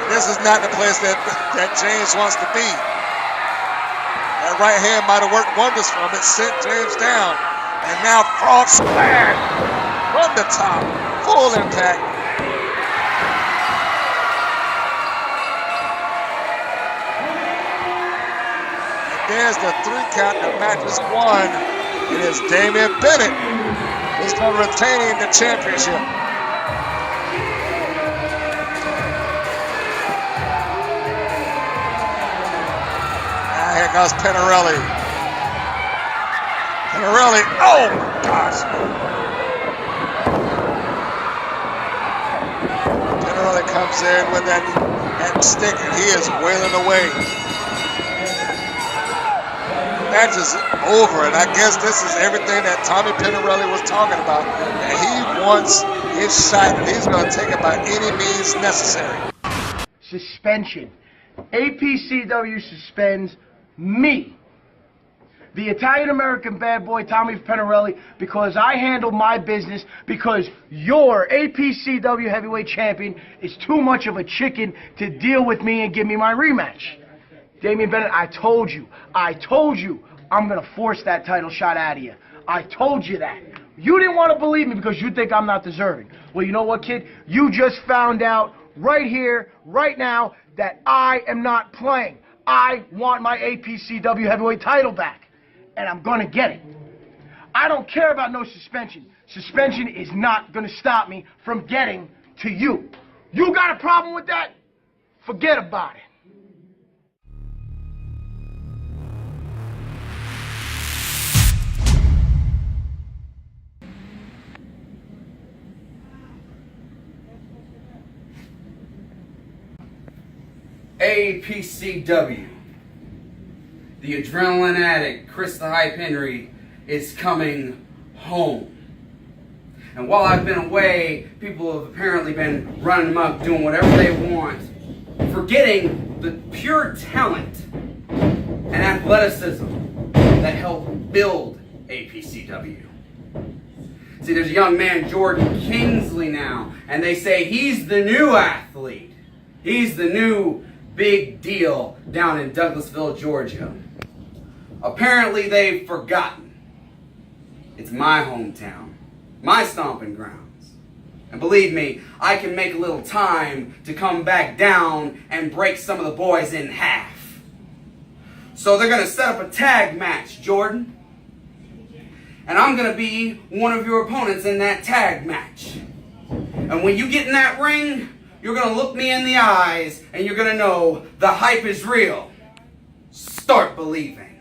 This is not the place that James wants to be. That right hand might have worked wonders for him. It sent James down. And now frog splash from the top. Full impact. And there's the 3 count. The match is won. It is Damian Bennett who's going to retain the championship. Here goes Pinarelli. Pinarelli, oh my gosh. Pinarelli comes in with that stick and he is wailing away. The match is over, and I guess this is everything that Tommy Pinarelli was talking about. And he wants his shot, and he's going to take it by any means necessary. Suspension. APCW suspends me, the Italian-American bad boy Tommy Pinarelli, because I handled my business, because your APCW heavyweight champion is too much of a chicken to deal with me and give me my rematch. Damian Bennett, I told you, I'm going to force that title shot out of you. I told you that. You didn't want to believe me because you think I'm not deserving. Well, you know what, kid? You just found out right here, right now, that I am not playing. I want my APCW heavyweight title back, and I'm going to get it. I don't care about no suspension. Suspension is not going to stop me from getting to you. You got a problem with that? Forget about it. APCW. The adrenaline addict, Chris the Hype Henry, is coming home. And while I've been away, people have apparently been running amok, doing whatever they want, forgetting the pure talent and athleticism that helped build APCW. See, there's a young man, Jordan Kingsley, now, and they say he's the new athlete. He's the new big deal down in Douglasville, Georgia. Apparently they've forgotten. It's my hometown, my stomping grounds. And believe me, I can make a little time to come back down and break some of the boys in half. So they're going to set up a tag match, Jordan. And I'm going to be one of your opponents in that tag match. And when you get in that ring, you're going to look me in the eyes and you're going to know the hype is real. Start believing.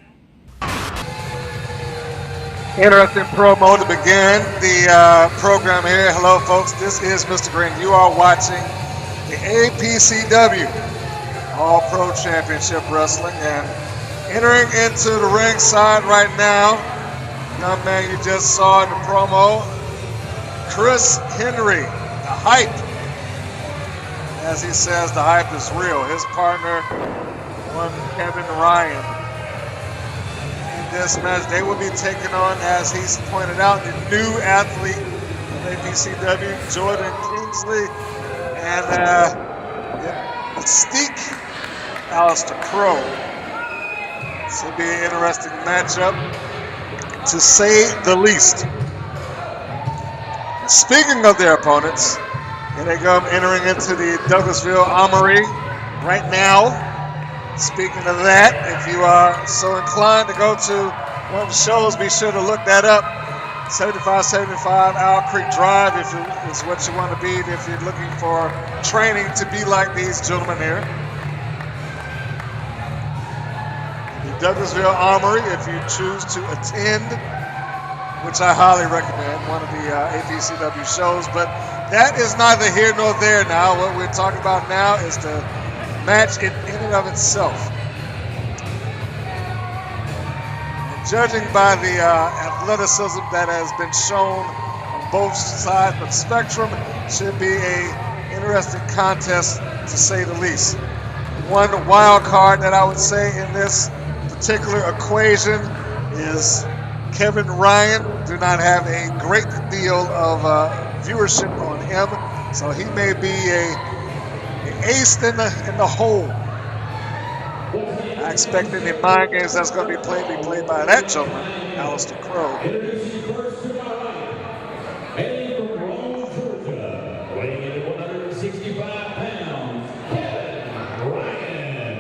Interesting promo to begin the program here. Hello, folks. This is Mr. Green. You are watching the APCW All-Pro Championship Wrestling. And entering into the ringside right now, young man you just saw in the promo, Chris Henry, the hype. As he says, the hype is real. His partner, one Kevin Ryan. In this match, they will be taking on, as he's pointed out, the new athlete of APCW, Jordan Kingsley, and Mystique, Alistair Crow. This will be an interesting matchup, to say the least. Speaking of their opponents, here they go, entering into the Douglasville Armory right now. Speaking of that, if you are so inclined to go to one of the shows, be sure to look that up. 7575 Owl Creek Drive is what you want to be if you're looking for training to be like these gentlemen here. The Douglasville Armory, if you choose to attend, which I highly recommend, one of the APCW shows, but that is neither here nor there now. What we're talking about now is the match in and of itself. And judging by the athleticism that has been shown on both sides of the spectrum, should be a interesting contest to say the least. One wild card that I would say in this particular equation is Kevin Ryan. Do not have a great deal of viewership on him, so he may be a aced in the hole. I expect in the mind games that's going to be played by that gentleman, Alistair Crow. Weighing in at 165 pounds, Ryan.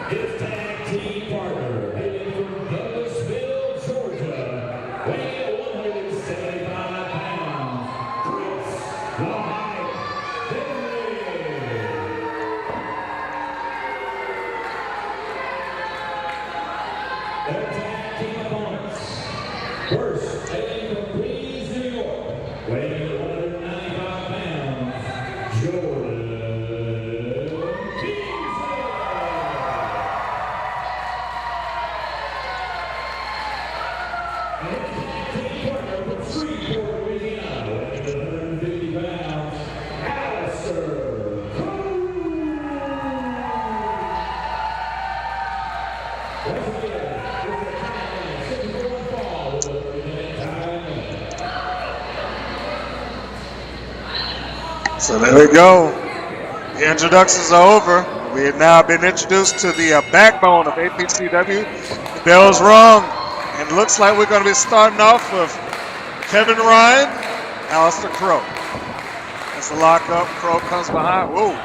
His tag team partner, hailing from Douglasville, Georgia, weighing in at 175 pounds, Chris the Hype Henry. Their tag team opponents. First, hailing from Queens, New York, weighing in at 195 pounds, Jordan Kingsley. And his tag team partner from Shreveport, Louisiana, weighing in at 150 pounds, Alistair Crow. Once again, it's a time 6-1 fall with a 3-minute time limit. So there we go. The introductions are over. We have now been introduced to the backbone of APCW. The bell's rung, and looks like we're going to be starting off with Kevin Ryan, Alistair Crow. That's the lockup. Crow comes behind. Whoa.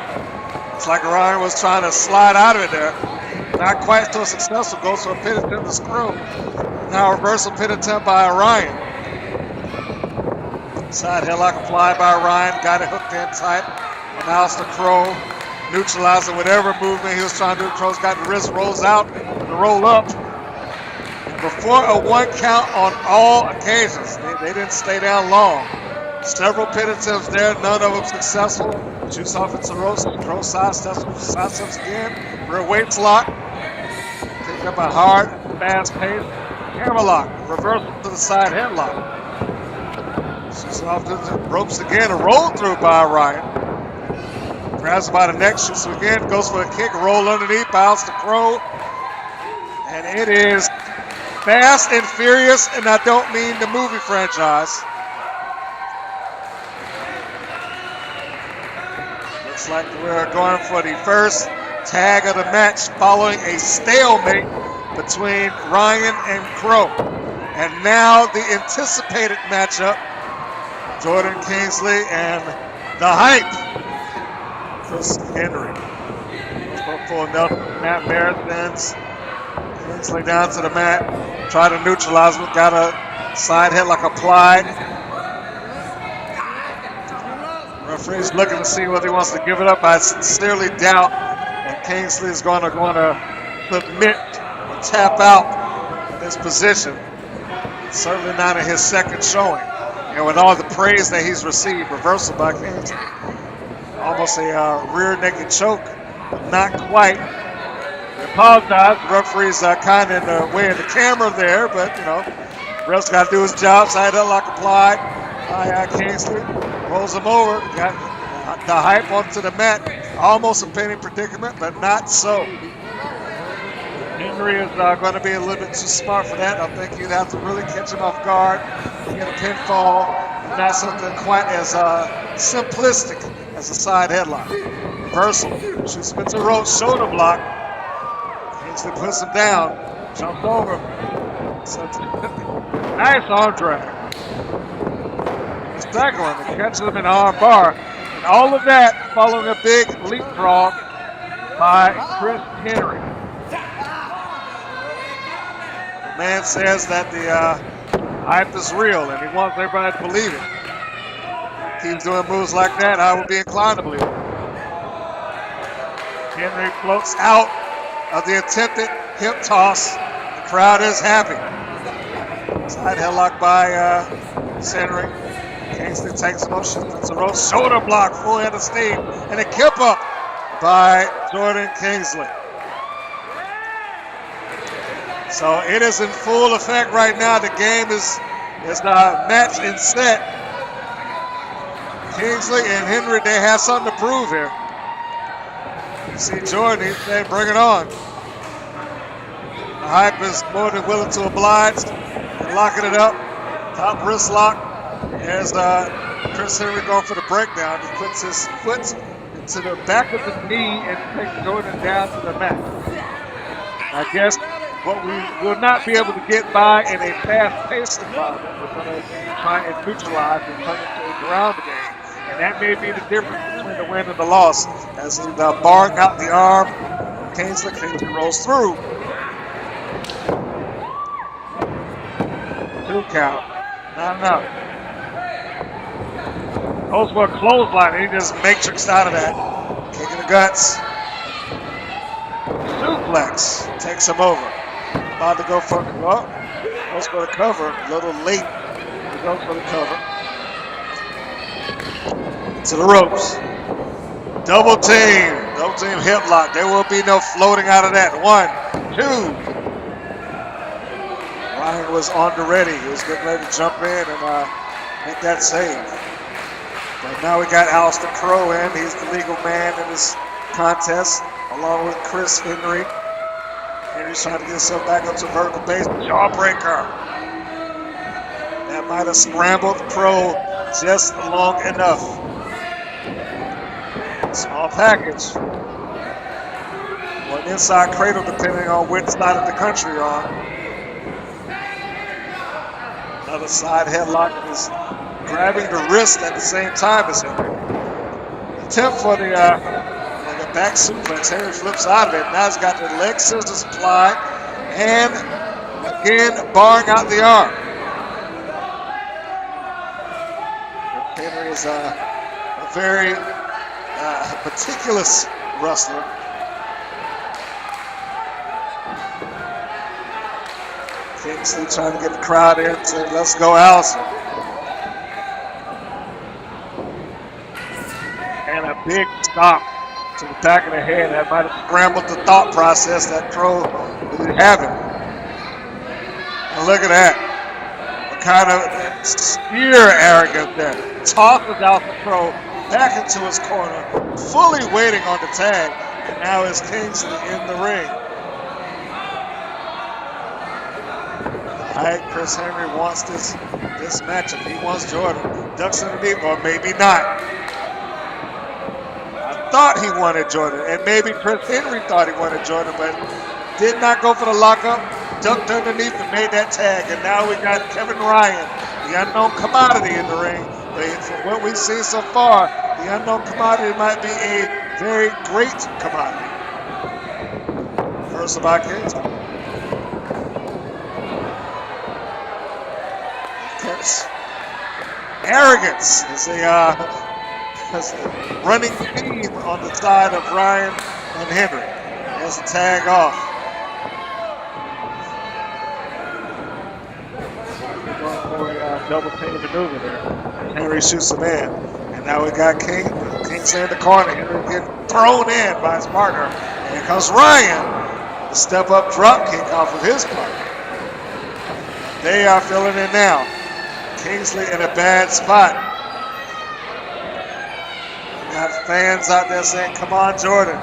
It's like Ryan was trying to slide out of it there. Not quite so successful. Goes for a pin attempt to screw. Now reversal pin attempt by Ryan. Side headlock applied by Ryan. Got it hooked in tight. And Alistair Crow neutralizing whatever movement he was trying to do. Crow's got the wrist, rolls out, and roll up. And before a 1 count on all occasions. They didn't stay down long. Several pin attempts there, none of them successful. Juice off into ropes. Crow sidesteps again. Rear weights lock. Picked up a hard, fast pace. Hammerlock. Reversal to the side headlock. Shoots off to the ropes again. A roll through by Ryan. Grabs by the neck, shoots again. Goes for a kick. Roll underneath. Bounce to Crow. And it is Fast and Furious, and I don't mean the movie franchise. Looks like we're going for the first tag of the match following a stalemate between Ryan and Crow. And now the anticipated matchup, Jordan Kingsley and the Hype, Chris Henry. Full Nelson, Matt Marathons. Kingsley down to the mat, try to neutralize him, got a side headlock applied. Referee's looking to see whether he wants to give it up. I sincerely doubt that Kingsley is going to submit or tap out in this position. Certainly not in his second showing. And with all the praise that he's received, reversal by Kingsley. Almost a rear naked choke, but not quite. I apologize. The referee's kind of in the way of the camera there, but ref's got to do his job. Side headlock applied by Kingsley. Rolls him over. Got the Hype onto the mat. Almost a pinning predicament, but not so. Henry is going to be a little bit too smart for that. I think you'd have to really catch him off guard. Get a pinfall. Not something quite as simplistic as a side headlock. Reversal. Shoots him into rope. Shoulder block. Kingsley puts him down. Jumps over. Nice arm drag. Second one, to catch them in arm bar. And all of that following a big leapfrog by Chris Henry. The man says that the Hype is real and he wants everybody to believe it. Keeps doing moves like that, I would be inclined to believe it. Henry floats out of the attempted hip toss. The crowd is happy. Side headlock by Henry. Kingsley takes motion, it's a rope, shoulder block, full head of steam, and a kip up by Jordan Kingsley. So it is in full effect right now. The game is match and set. Kingsley and Henry, they have something to prove here. You see Jordan, he's saying, bring it on. The Hype is more than willing to oblige, and locking it up. Top wrist lock. As Chris Henry going for the breakdown, he puts his foot into the back of the knee and takes Jordan down to the mat. I guess what we will not be able to get by in a fast-paced environment, we're going to try and neutralize and turn it to a ground game. And that may be the difference between the win and the loss. As he's barring out the arm, Kingsley rolls through. 2 count. Not enough. Goes for a clothesline, and he just matrixed out of that. Kicking the guts. Suplex takes him over. About to go for goes for the cover. A little late. He goes for the cover. To the ropes. Double team. Double team hip lock. There will be no floating out of that. 1, 2. Ryan was on the ready. He was getting ready to jump in and make that save. But now we got Alistair Crow in. He's the legal man in this contest, along with Chris Henry. Henry's trying to get himself back up to vertical base. Jawbreaker. That might have scrambled Crow just long enough. Small package. Or an inside cradle, depending on which side of the country you're on. Another side headlock is grabbing the wrist at the same time as Henry. Attempt for the back suplex. Henry flips out of it. Now he's got the leg scissors applied and again barring out the arm. Henry is a very meticulous wrestler. Kingsley trying to get the crowd in to say, let's go, Allison. And a big stop to the back of the head. That might have scrambled the thought process that Crow was having. And look at that. What kind of sheer arrogance there. Tosses out the Crow back into his corner, fully waiting on the tag. And now is Kingsley in the ring. All right, Chris Henry wants this matchup. He wants Jordan. Ducks underneath, or maybe not. I thought he wanted Jordan, and maybe Chris Henry thought he wanted Jordan, but did not go for the lockup. Ducked underneath and made that tag, and now we got Kevin Ryan, the unknown commodity in the ring. But from what we've seen so far, the unknown commodity might be a very great commodity. First about Kingsley. Arrogance is a running theme on the side of Ryan and Henry. Has a tag off. Going for a double team maneuver there. Henry shoots him in. And now we got Kingsley in the corner. Henry getting thrown in by his partner. And here comes Ryan. The step up drop kick off of his partner. They are filling in now. Kingsley in a bad spot. We got fans out there saying, come on, Jordan.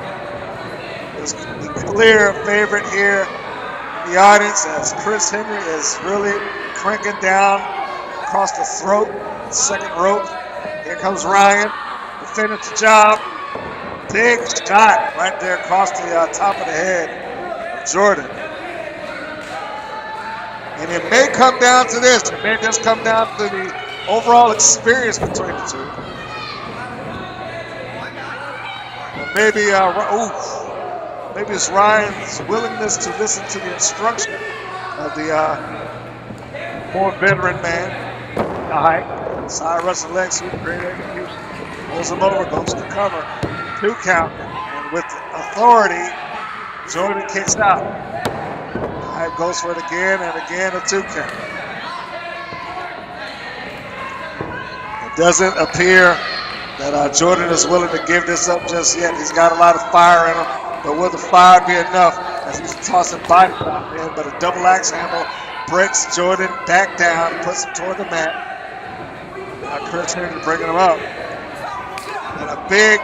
There's the clear favorite here in the audience as Chris Henry is really cranking down across the throat, second rope. Here comes Ryan to finish the job. Big shot right there across the top of the head of Jordan. And it may come down to this. It may just come down to the overall experience between the two. Or maybe, maybe it's Ryan's willingness to listen to the instruction of the more veteran man. The height. Side wrestling leg sweep, great execution. Pulls him over, goes to cover. 2 count. And with authority, Jordan kicks out. Goes for it again and again, a 2 count. It doesn't appear that Jordan is willing to give this up just yet. He's got a lot of fire in him, but will the fire be enough as he's tossing body shot in? But a double axe handle breaks Jordan back down, puts him toward the mat. Now Chris Henry bringing him up. And a big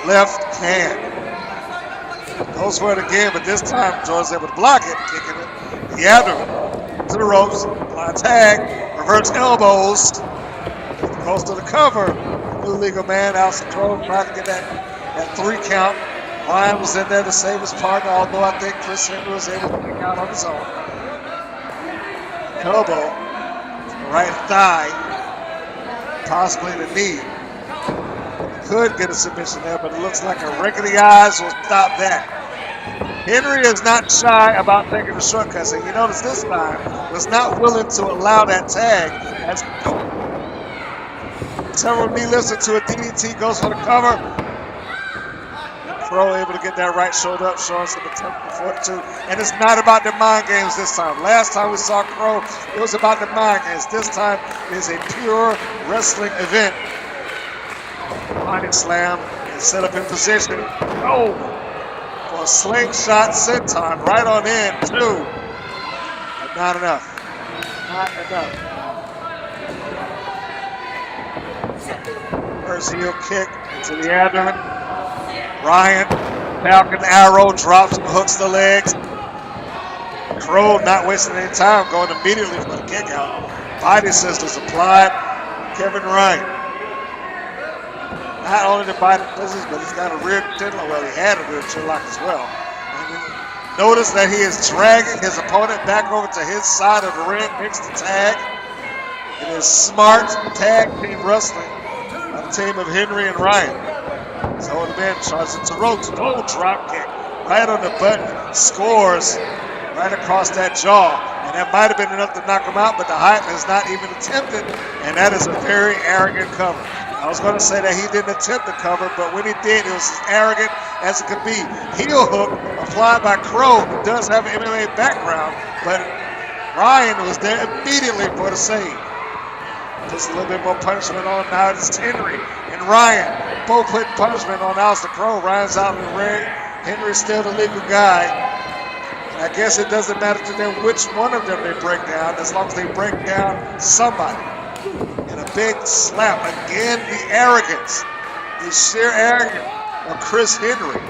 left hand. Goes for it again, but this time Jordan's able to block it, kicking it. The other to the ropes, apply tag, reverse elbows. Goes to the cover. New legal man, Alistair Crow, trying to get that 3 count. Ryan was in there to save his partner, although I think Chris Henry was able to kick out on his own. Elbow, right thigh, possibly the knee. Could get a submission there, but it looks like a wink of the eyes will stop that. Henry is not shy about taking the shortcuts, and you notice this time was not willing to allow that tag. As several knee lifts into a DDT, goes for the cover. Crow able to get that right shoulder up, showing some attempt for fortitude. And it's not about the mind games this time. Last time we saw Crow, it was about the mind games. This time it is a pure wrestling event. Body slam and set up in position. Oh! For a slingshot senton right on in, too. But not enough. Not enough. First heel kick into the abdomen. Ryan, Falcon Arrow, drops and hooks the legs. Crow not wasting any time, going immediately for the kick out. Body scissors applied. Kevin Ryan. Not only the body scissors, but he's got a rear chin lock. Well, he had a rear chin lock as well. And notice that he is dragging his opponent back over to his side of the ring, makes the tag. It is smart tag team wrestling by the team of Henry and Ryan. So the man charges into ropes. Oh, drop kick. Right on the button. Scores right across that jaw. And that might have been enough to knock him out, but the hype is not even attempted. And that is a very arrogant cover. I was going to say that he didn't attempt the cover, but when he did, it was as arrogant as it could be. Heel hook applied by Crow, who does have an MMA background, but Ryan was there immediately for the save. Just a little bit more punishment on now. It's Henry and Ryan both putting punishment on Alistair Crow. Ryan's out in the ring. Henry's still the legal guy. And I guess it doesn't matter to them which one of them they break down, as long as they break down somebody. And a big slap. Again, the arrogance, the sheer arrogance of Chris Henry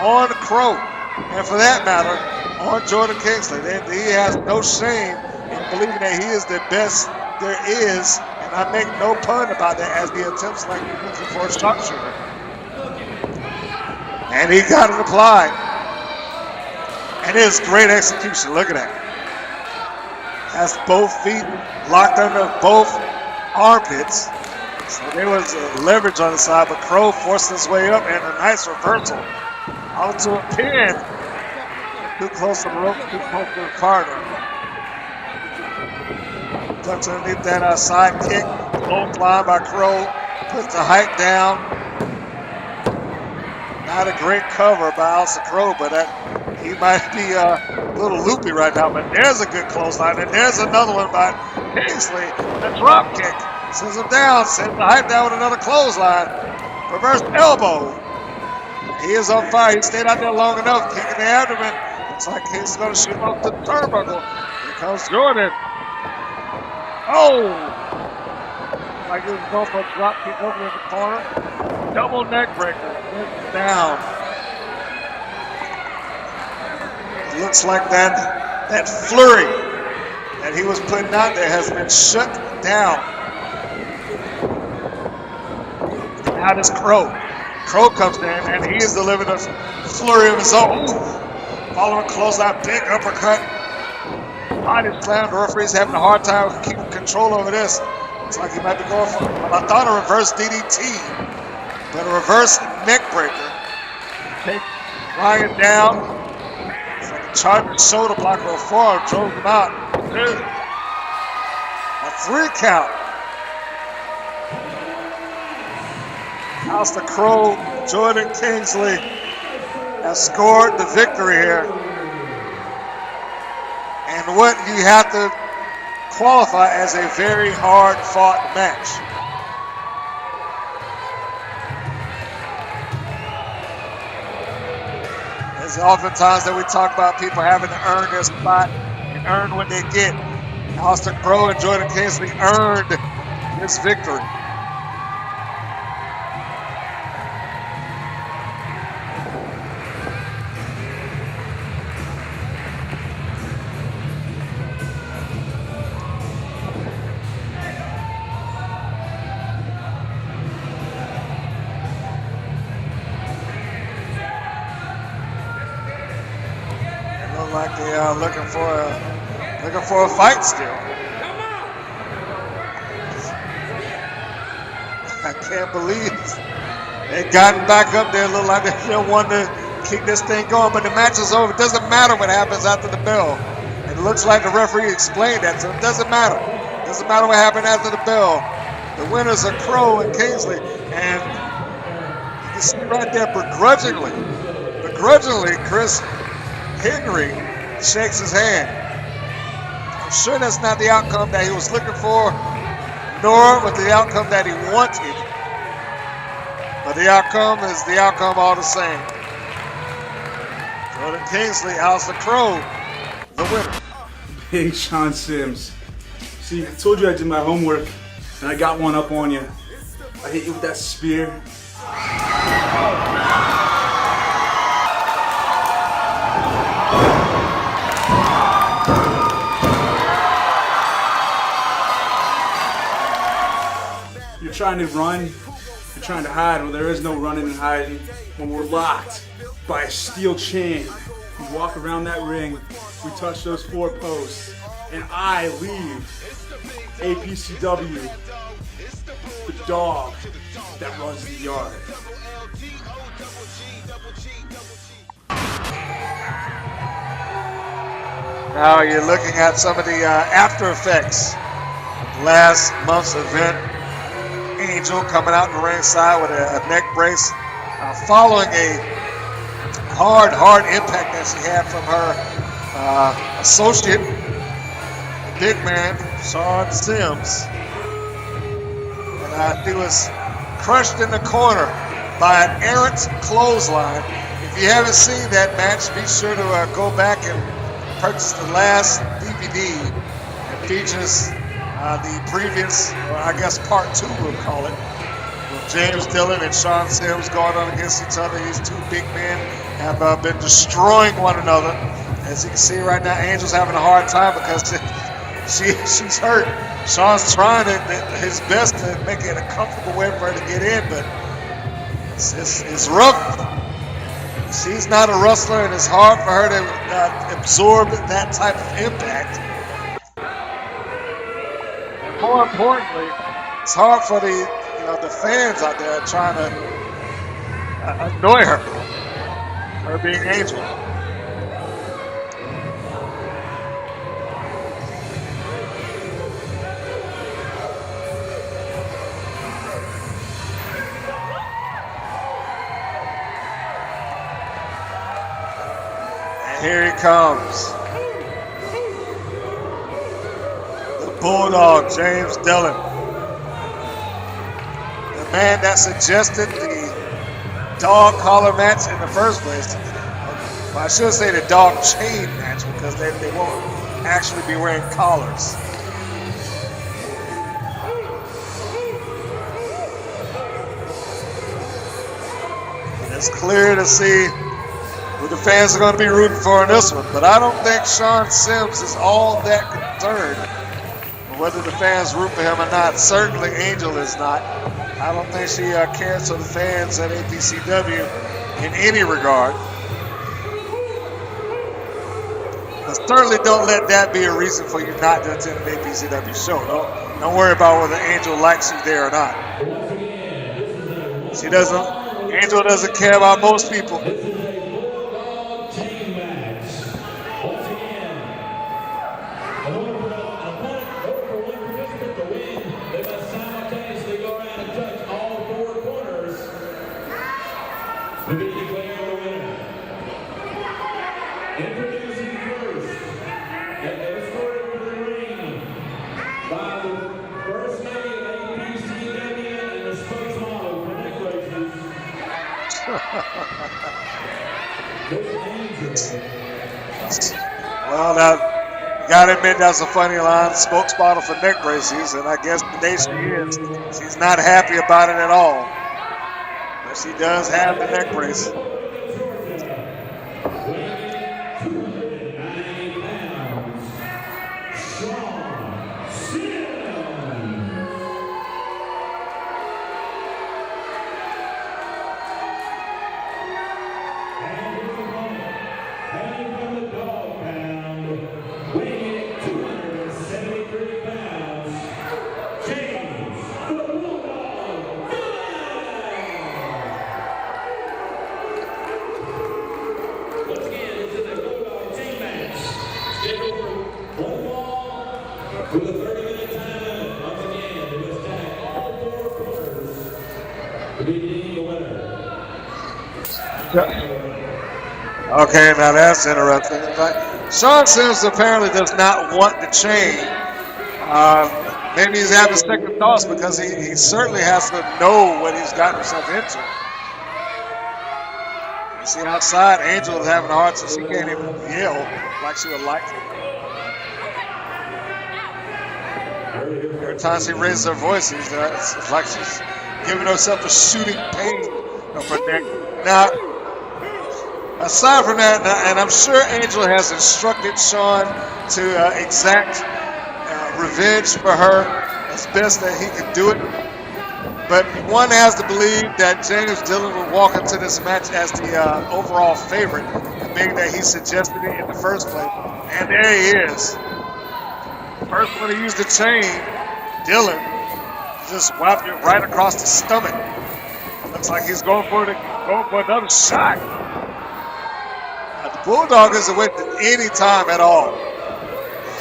on Crow. And for that matter, on Jordan Kingsley. He has no shame in believing that he is the best there is, and I make no pun about that as he attempts like looking for a sharpshooter. And he got it applied. And it is great execution. Look at that. Has both feet locked under both armpits. So there was leverage on the side, but Crow forced his way up and a nice reversal onto a pin. Too close to the rope, too close to the partner. Tucks underneath that side kick. Low fly by Crow. Puts the height down. Not a great cover by Alistair Crow, but he might be a little loopy right now. But there's a good clothesline. And there's another one by Kingsley. The drop kick. Sends him down. Sends the height down with another clothesline. Reverse elbow. He is on fire. He stayed out there long enough. Kicking the abdomen. Looks like he's going to shoot off the turnbuckle. Here comes Jordan. Oh! Like he was going for a drop kick over in the corner. Double neck breaker. Down. It looks like that flurry that he was putting out there has been shut down. Now this Crow. Crow comes in and he is delivering a flurry of his own. Following close out, big uppercut. Body slam. The referee's having a hard time keeping control over this. Looks like he might be going for, I thought a reverse DDT, but a reverse neck breaker. Take Ryan down. It's like a charging shoulder block or a forearm, drove him out. Dude. A 3 count. Alistair Crow, Jordan Kingsley has scored the victory here. And what you have to qualify as a very hard-fought match. There's oftentimes that we talk about people having to earn their spot and earn what they get. Alistair Crow and Jordan Kingsley earned this victory. like they are looking for a fight still. I can't believe they gotten back up there. Look like they want to keep this thing going, but the match is over. It doesn't matter what happens after the bell. It looks like the referee explained that, so it doesn't matter. It doesn't matter what happened after the bell. The winners are Crow and Kingsley, and you can see right there begrudgingly, Chris Henry shakes his hand. I'm sure that's not the outcome that he was looking for, nor was the outcome that he wanted. But the outcome is the outcome all the same. Jordan Kingsley, Alistair Crow, the winner. Hey, Sean Sims. See, I told you I did my homework, and I got one up on you. I hit you with that spear. You're trying to run, you're trying to hide. Well, there is no running and hiding when we're locked by a steel chain. We walk around that ring, we touch those 4 posts, and I leave APCW, the dog that runs the yard. Now you're looking at some of the after effects of last month's event. Angel coming out in the ringside with a neck brace, following a hard impact that she had from her associate, the big man, Sean Sims. And he was crushed in the corner by an errant clothesline. If you haven't seen that match, be sure to go back and purchase the last DVD. It features the previous, or I guess part 2 we'll call it, with James Dillon and Sean Sims going on against each other. These 2 big men have been destroying one another. As you can see right now, Angel's having a hard time because she's hurt. Sean's trying his best to make it a comfortable way for her to get in, but it's rough. She's not a wrestler, and it's hard for her to absorb that type of impact. More importantly, it's hard for the fans out there trying to annoy her being Angel. And here he comes. Bulldog, James Dillon. The man that suggested the dog collar match in the first place. Well, I should say the dog chain match because they won't actually be wearing collars. And it's clear to see who the fans are going to be rooting for in this one. But I don't think Sean Sims is all that concerned whether the fans root for him or not. Certainly Angel is not. I don't think she cares for the fans at APCW in any regard. But certainly don't let that be a reason for you not to attend an APCW show. Don't worry about whether Angel likes you there or not. Angel doesn't care about most people. Well, now, you gotta admit that's a funny line. Spokesmodel for neck braces, and I guess today she is. She's not happy about it at all. But she does have the neck brace. Defeating the winner. Okay, now that's interesting. Like, Sean Sims apparently does not want the chain. Maybe he's having second thoughts because he certainly has to know what he's gotten himself into. You see outside, Angel is having a hard time. She can't even yell like she would like to. Every time she raises her voice, it's like she's giving herself a shooting pain of her neck. Now, aside from that, and I'm sure Angel has instructed Sean to exact revenge for her as best that he can do it. But one has to believe that James Dillon will walk into this match as the overall favorite, being that he suggested it in the first place. And there he is. First one to use the chain, Dillon just whapped it right across the stomach. Looks like he's going for another shot. The Bulldog isn't wasting any time at all.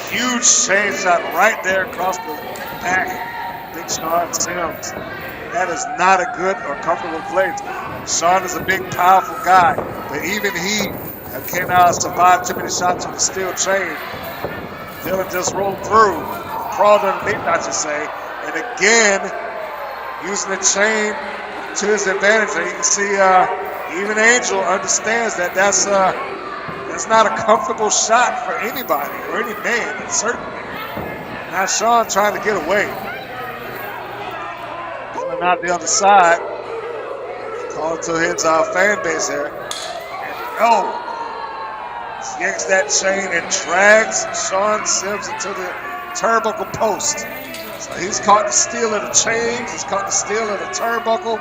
Huge chain shot right there across the back. Big Sean Sims. That is not a good or comfortable place. Sean is a big, powerful guy, but even he cannot survive too many shots with a steel chain. Dillon just rolled through, crawled underneath, I should say, and again, using the chain to his advantage. And you can see even Angel understands that that's not a comfortable shot for anybody or any man, certainly. Now Sean trying to get away. Dillon out the other side. Calling to his fan base here. And yanks that chain and drags Sean Sims into the turnbuckle post. So he's caught the steal of the chain. He's caught the steal of the turnbuckle.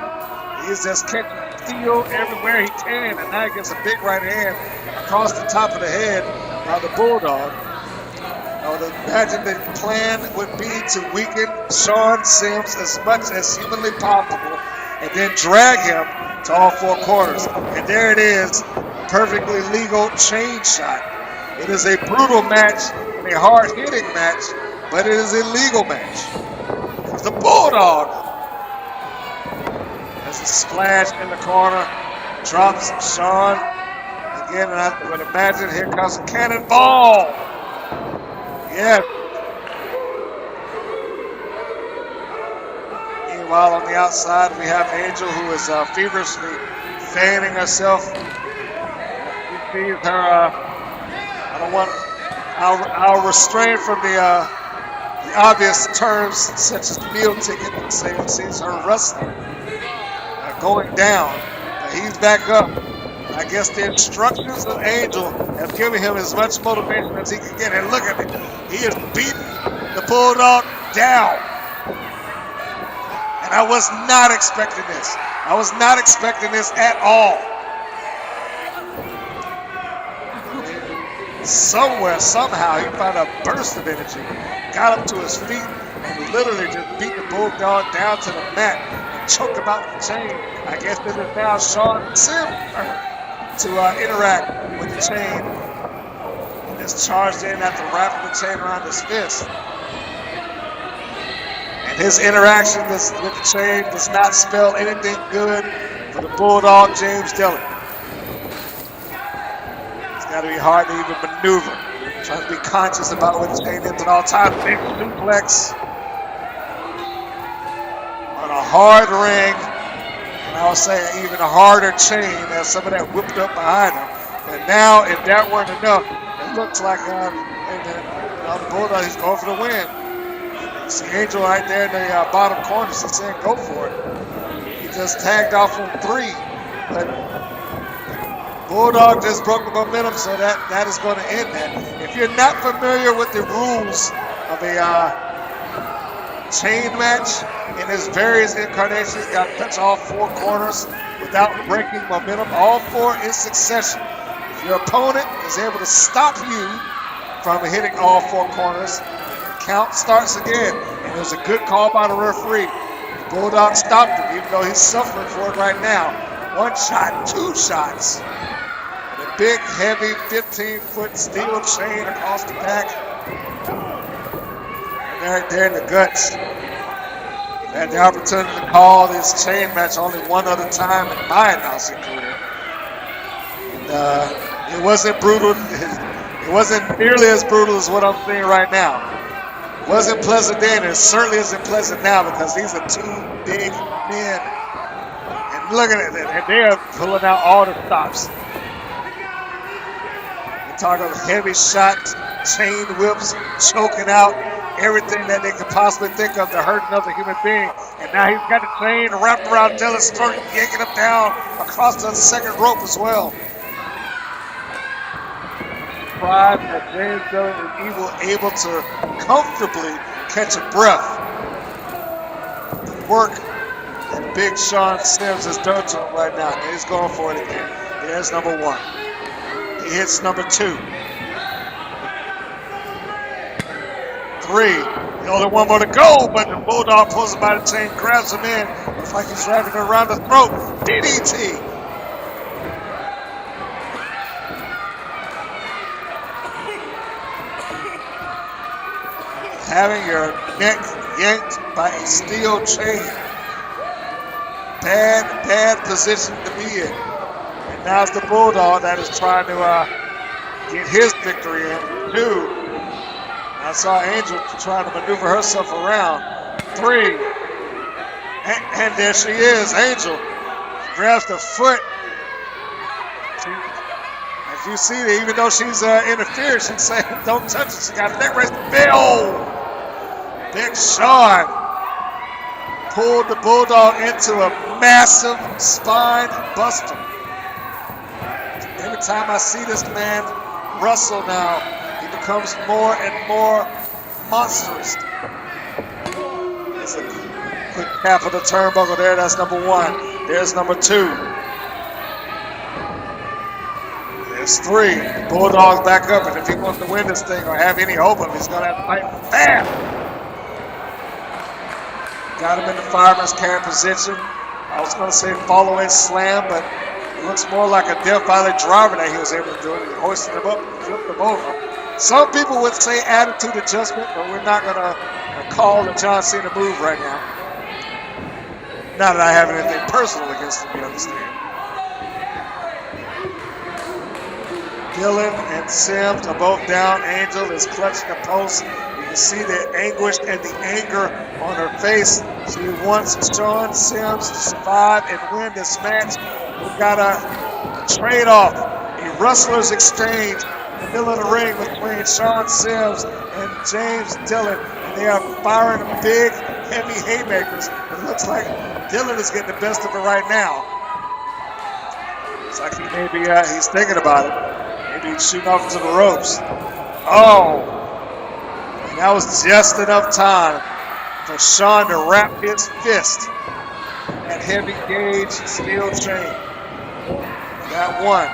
He's just catching steel everywhere he can. And now he gets a big right hand across the top of the head by the Bulldog. I would imagine the plan would be to weaken Sean Sims as much as humanly possible and then drag him to all four corners. And there it is. Perfectly legal chain shot. It is a brutal match and a hard-hitting match, but it is a legal match. The Bulldog has a splash in the corner, drops Sean. Again, and I would imagine here comes a cannonball. Yes. Meanwhile, on the outside, we have Angel, who is feverishly fanning herself. I'll refrain from the obvious terms such as meal ticket and say it sees her wrestling going down. But he's back up. I guess the instructions of Angel have given him as much motivation as he can get. And look at it. He is beating the Bulldog down. And I was not expecting this. I was not expecting this at all. Somewhere, somehow, he found a burst of energy, got up to his feet, and literally just beat the Bulldog down to the mat and choked him out with the chain. I guess this is now Sean Sims' turn to interact with the chain. And just charged in after wrapping the chain around his fist. And his interaction with the chain does not spell anything good for the Bulldog, James Dillon. Got to be hard to even maneuver. Trying to be conscious about what the chain is at all times. Big suplex on a hard ring, and I would say even a harder chain as some of that whipped up behind him. And now, if that weren't enough, it looks like the Bulldog is going for the win. You see Angel right there in the bottom corner. She's saying go for it. He just tagged off on 3, but Bulldog just broke the momentum, so that is going to end that. If you're not familiar with the rules of a chain match in its various incarnations, you got to touch all 4 corners without breaking momentum, all 4 in succession. If your opponent is able to stop you from hitting all 4 corners, the count starts again. And it was a good call by the referee. The Bulldog stopped him, even though he's suffering for it right now. 1 shot, 2 shots. Big, heavy, 15-foot steel chain across the back. And right there in the guts. Had the opportunity to call this chain match only one other time in my announcing career. And it wasn't brutal. It wasn't nearly as brutal as what I'm seeing right now. It wasn't pleasant then, and it certainly isn't pleasant now because these are two big men. And look at it, and they are pulling out all the stops. We're talking heavy shots, chain whips, choking out everything that they could possibly think of to hurt another human being. And now he's got the chain wrapped around Dylan's throat, yanking him down across the second rope as well. Surprised that James Dillon is able to comfortably catch a breath. The work that Big Sean Sims has done to him right now. And he's going for it again. There's number one. He hits number two. 3. The only one more to go, but the Bulldog pulls him by the chain, grabs him in. Looks like he's wrapping it around the throat. DDT. Having your neck yanked by a steel chain. Bad position to be in. And now it's the Bulldog that is trying to get his victory in. 2. I saw Angel trying to maneuver herself around. 3. And there she is, Angel. She grabs the foot. As you see, even though she's interfered, she's saying, don't touch it. She got a neck raise. Bill! Big Sean pulled the Bulldog into a massive spine buster. Every time I see this man wrestle now, he becomes more and more monstrous. There's a quick tap of the turnbuckle there. That's number 1. There's number 2. There's 3. The Bulldog's back up, and if he wants to win this thing or have any hope of it, he's going to have to fight fast. Got him in the fireman's carry position. I was going to say follow-in slam, but it looks more like a Death Valley driver that he was able to do it. He hoisted him up and flipped him over. Some people would say attitude adjustment, but we're not going to call the John Cena move right now. Not that I have anything personal against him, you understand. Dillon and Sims are both down. Angel is clutching the post. You can see the anguish and the anger on her face. She wants Sean Sims to survive and win this match. We've got a trade-off, a wrestler's exchange in the middle of the ring between Sean Sims and James Dillon. And they are firing big, heavy haymakers. It looks like Dillon is getting the best of it right now. Looks like he maybe he's thinking about it. Maybe he's shooting off into the ropes. Oh! And that was just enough time for Sean to wrap his fist in that heavy gauge steel chain. Got 1.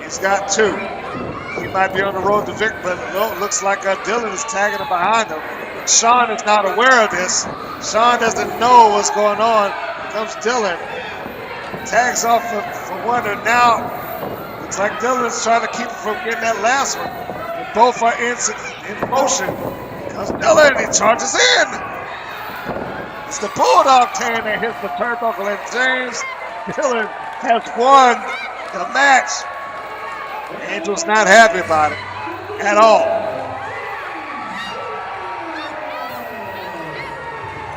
He's got 2. He might be on the road to victory, but it looks like Dillon is tagging him behind him. Sean is not aware of this. Sean doesn't know what's going on. Here comes Dillon. Tags off for 1, and now looks like Dillon is trying to keep him from getting that last one. And both are in motion. Here comes Dillon. He charges in. It's the Bulldog tan that hits the turnbuckle, and James Dillon has won the match. Angel's not happy about it at all.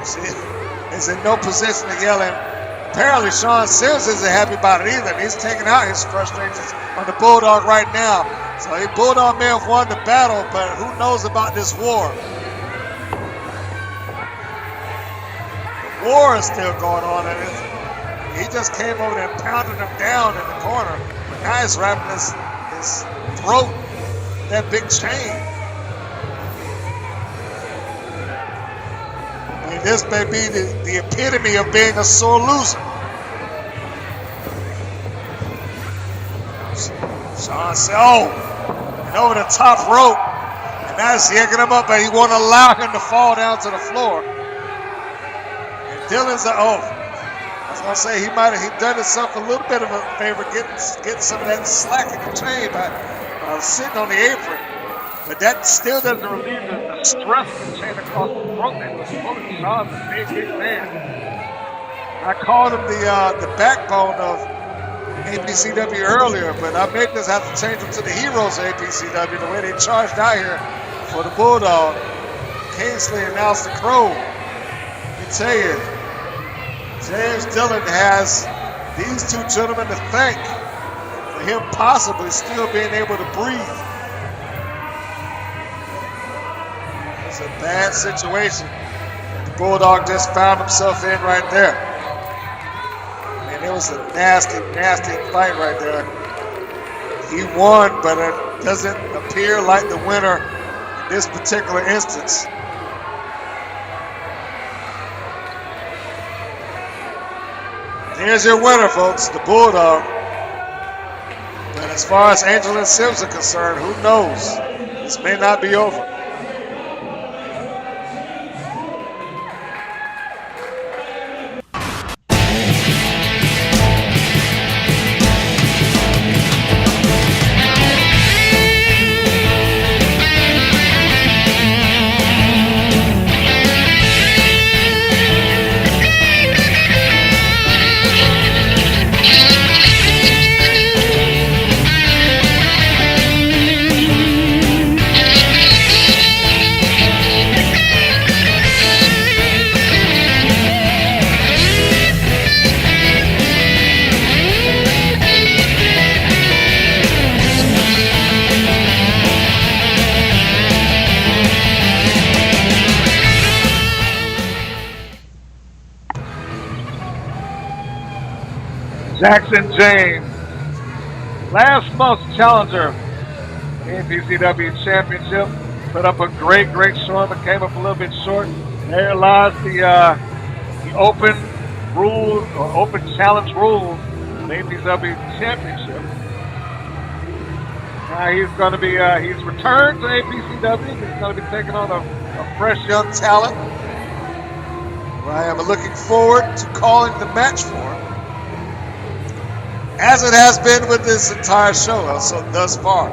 She is in no position to yell at him. Apparently, Sean Sims isn't happy about it either. He's taking out his frustrations on the Bulldog right now. So the Bulldog may have won the battle, but who knows about this war? The war is still going on, and he just came over there and pounded him down in the corner. But now he's wrapping his throat with that big chain. I mean, this may be the epitome of being a sore loser. Sean said, and over the top rope. And now he's yanking him up, and he won't allow him to fall down to the floor. And Dillon's I was going to say, he done himself a little bit of a favor getting some of that slack in the chain by sitting on the apron. But that still doesn't relieve the stress contained across the throat that was pulling Sean's a big, big man. I called him the backbone of APCW earlier, but I may just have to change him to the heroes of APCW, the way they charged out here for the Bulldog. Kingsley announced the Crow. Let me tell you, James Dillon has these two gentlemen to thank for him possibly still being able to breathe. It's a bad situation that the Bulldog just found himself in right there. Man, it was a nasty, nasty fight right there. He won, but it doesn't appear like the winner in this particular instance. Here's your winner, folks, the Bulldog. But as far as Angel and Sims are concerned, who knows? This may not be over. Jackson James, last month's challenger, APCW Championship, put up a great, great showing, but came up a little bit short. There lies the open rules or open challenge rules of the APCW Championship. Now he's going to be, he's returned to APCW. He's going to be taking on a fresh young talent. I am looking forward to calling the match for him, as it has been with this entire show so thus far.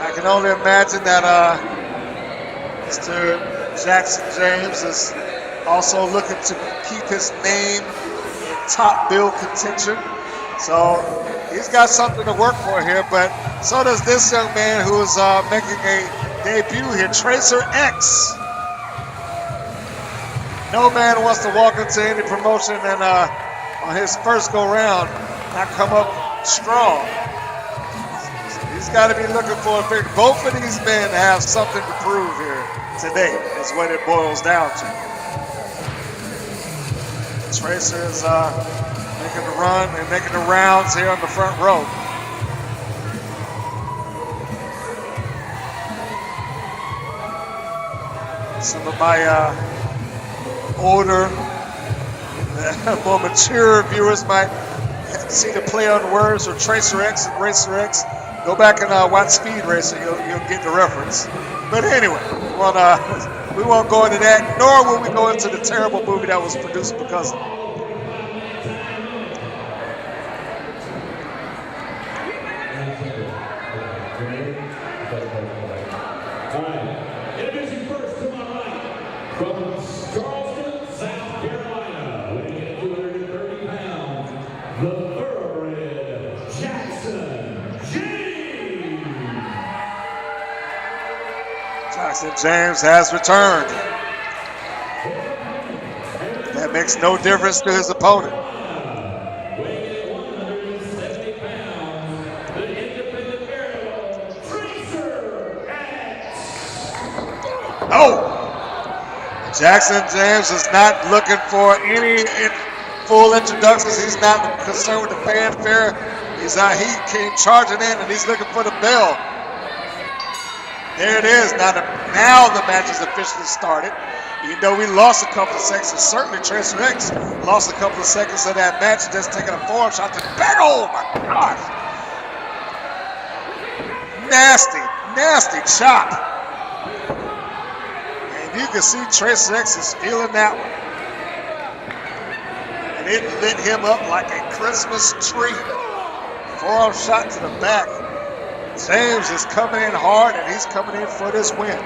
I can only imagine that Mr. Jackson James is also looking to keep his name in top bill contention. So he's got something to work for here, but so does this young man who is making a debut here, Tracer X. No man wants to walk into any promotion and on his first go round not come up strong. So he's got to be looking for a victory. Both of these men have something to prove here today, is what it boils down to. Tracer is making the run and making the rounds here on the front row. Some of my older, more mature viewers might see the play on words or Tracer X and Racer X. Go back and watch Speed Racer, you'll get the reference. But anyway, we won't go into that, nor will we go into the terrible movie that was produced because of it. Jackson James has returned. That makes no difference to his opponent. Oh! Jackson James is not looking for any full introductions. He's not concerned with the fanfare. He came charging in and he's looking for the bell. There it is. Now the match is officially started. Even though we lost a couple of seconds, and certainly Tracer X lost a couple of seconds of that match, just taking a forearm shot to the back. Oh my gosh! Nasty, nasty chop. And you can see Tracer X is feeling that one. And it lit him up like a Christmas tree. Forearm shot to the back. James is coming in hard, and he's coming in for this win.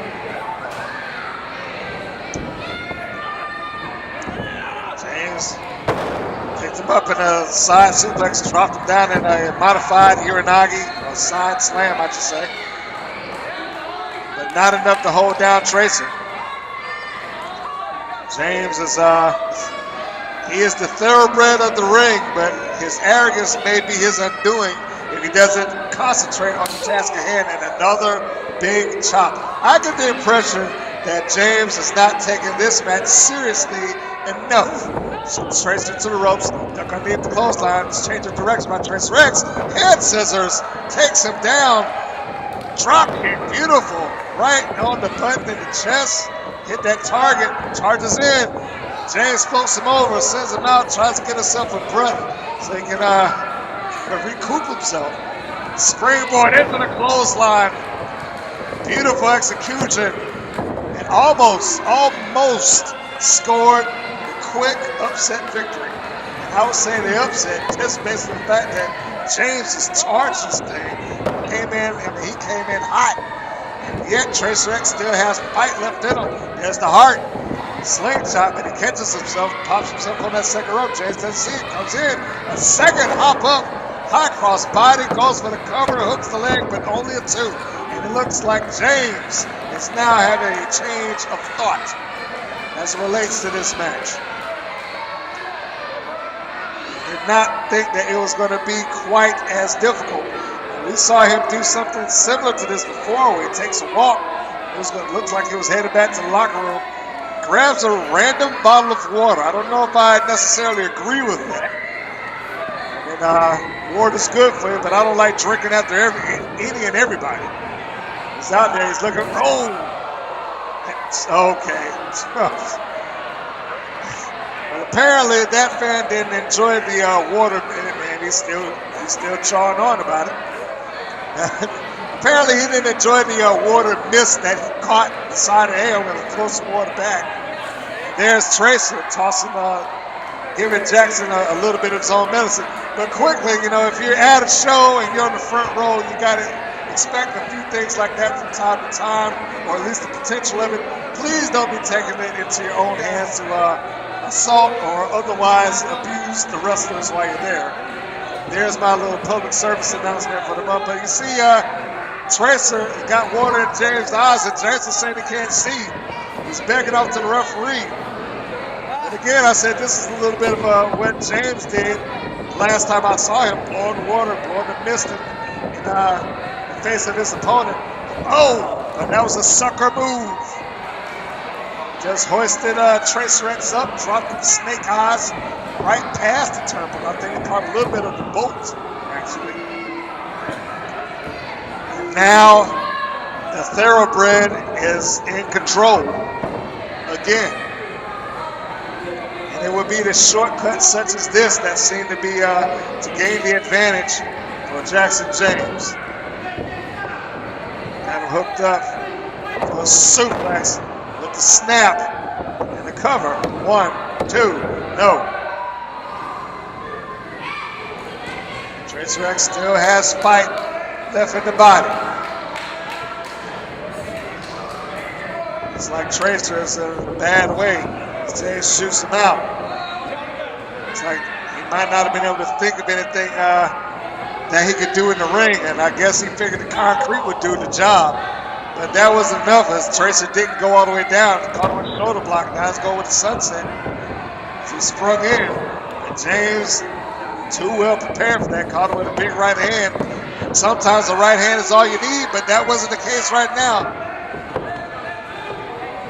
James picked him up in a side suplex, dropped him down in a modified Uranagi, or side slam, I should say. But not enough to hold down Tracer. James is, he is the thoroughbred of the ring, but his arrogance may be his undoing if he doesn't concentrate on the task at hand and another big chop. I get the impression that James is not taking this match seriously enough. So Tracer to the ropes, duck underneath the clothesline, change of direction by Tracer X. Head scissors takes him down. Drop kick, beautiful. Right on the button in the chest. Hit that target, charges in. James floats him over, sends him out, tries to get himself a breath so he can recoup himself. Springboard into the clothesline. Beautiful execution. And almost scored the quick upset victory. And I would say the upset just based on the fact that James has charged this thing. He came in hot. And yet Tracer X still has fight left in him. There's the heart. Slingshot, but he catches himself, pops himself on that second rope. James doesn't see it, comes in. A second hop up, high cross body, goes for the cover, hooks the leg, but only a 2. And it looks like James is now having a change of thought as it relates to this match. Did not think that it was going to be quite as difficult. We saw him do something similar to this before where he takes a walk. Looks like he was headed back to the locker room. Grabs a random bottle of water. I don't know if I necessarily agree with that. And water's good for you, but I don't like drinking after any and everybody. He's out there. He's looking. Oh, okay. Well, apparently that fan didn't enjoy the water, and he's still chawing on about it. Apparently he didn't enjoy the water mist that he caught beside the air when he threw some water back. There's Tracer tossing, giving Jackson a little bit of his own medicine. But quickly, if you're at a show and you're on the front row, you got to expect a few things like that from time to time, or at least the potential of it. Please don't be taking it into your own hands to assault or otherwise abuse the wrestlers while you're there. There's my little public service announcement for the month. But you see, Tracer got water in James' eyes, and James is saying he can't see. He's backing off to the referee. And again, I said this is a little bit of what James did last time I saw him, blowing the water, blowing the mist in the face of his opponent. Oh, but that was a sucker move. Just hoisted Tracer X up, dropped the snake eyes right past the turnbuckle. I think he caught a little bit of the bolt, actually. And now the thoroughbred is in control again. And it would be the shortcuts such as this that seem to be to gain the advantage for Jackson James. Got him hooked up for a suplex with the snap and the cover. 1, 2, no. Tracer X still has fight left in the body. It's like Tracer is in a bad way. James shoots him out. It's like he might not have been able to think of anything that he could do in the ring, and I guess he figured the concrete would do the job. But that was enough as Tracer didn't go all the way down. Caught him with a shoulder block. Now let's go with the sunset. He sprung in, and James, too well prepared for that, caught him with a big right hand. And sometimes the right hand is all you need, but that wasn't the case right now.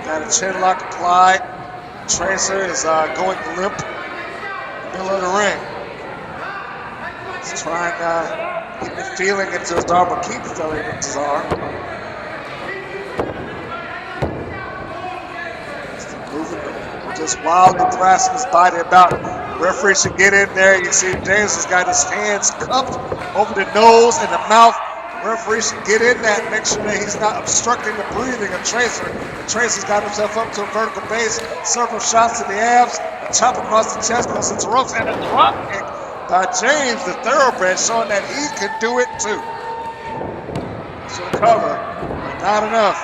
Got a chin lock applied. Tracer is going limp in the middle of the ring. He's trying to get the feeling into his arm, or keep the feeling into his arm. Just wildly thrashing his body about. Referee should get in there. You see James has got his hands cupped over the nose and the mouth. Referee should get in that, make sure that he's not obstructing the breathing of Tracer. And Tracer's got himself up to a vertical base, several shots to the abs, a chop across the chest, goes into ropes, and a drop kick by James, the thoroughbred, showing that he can do it too. Should cover, but not enough.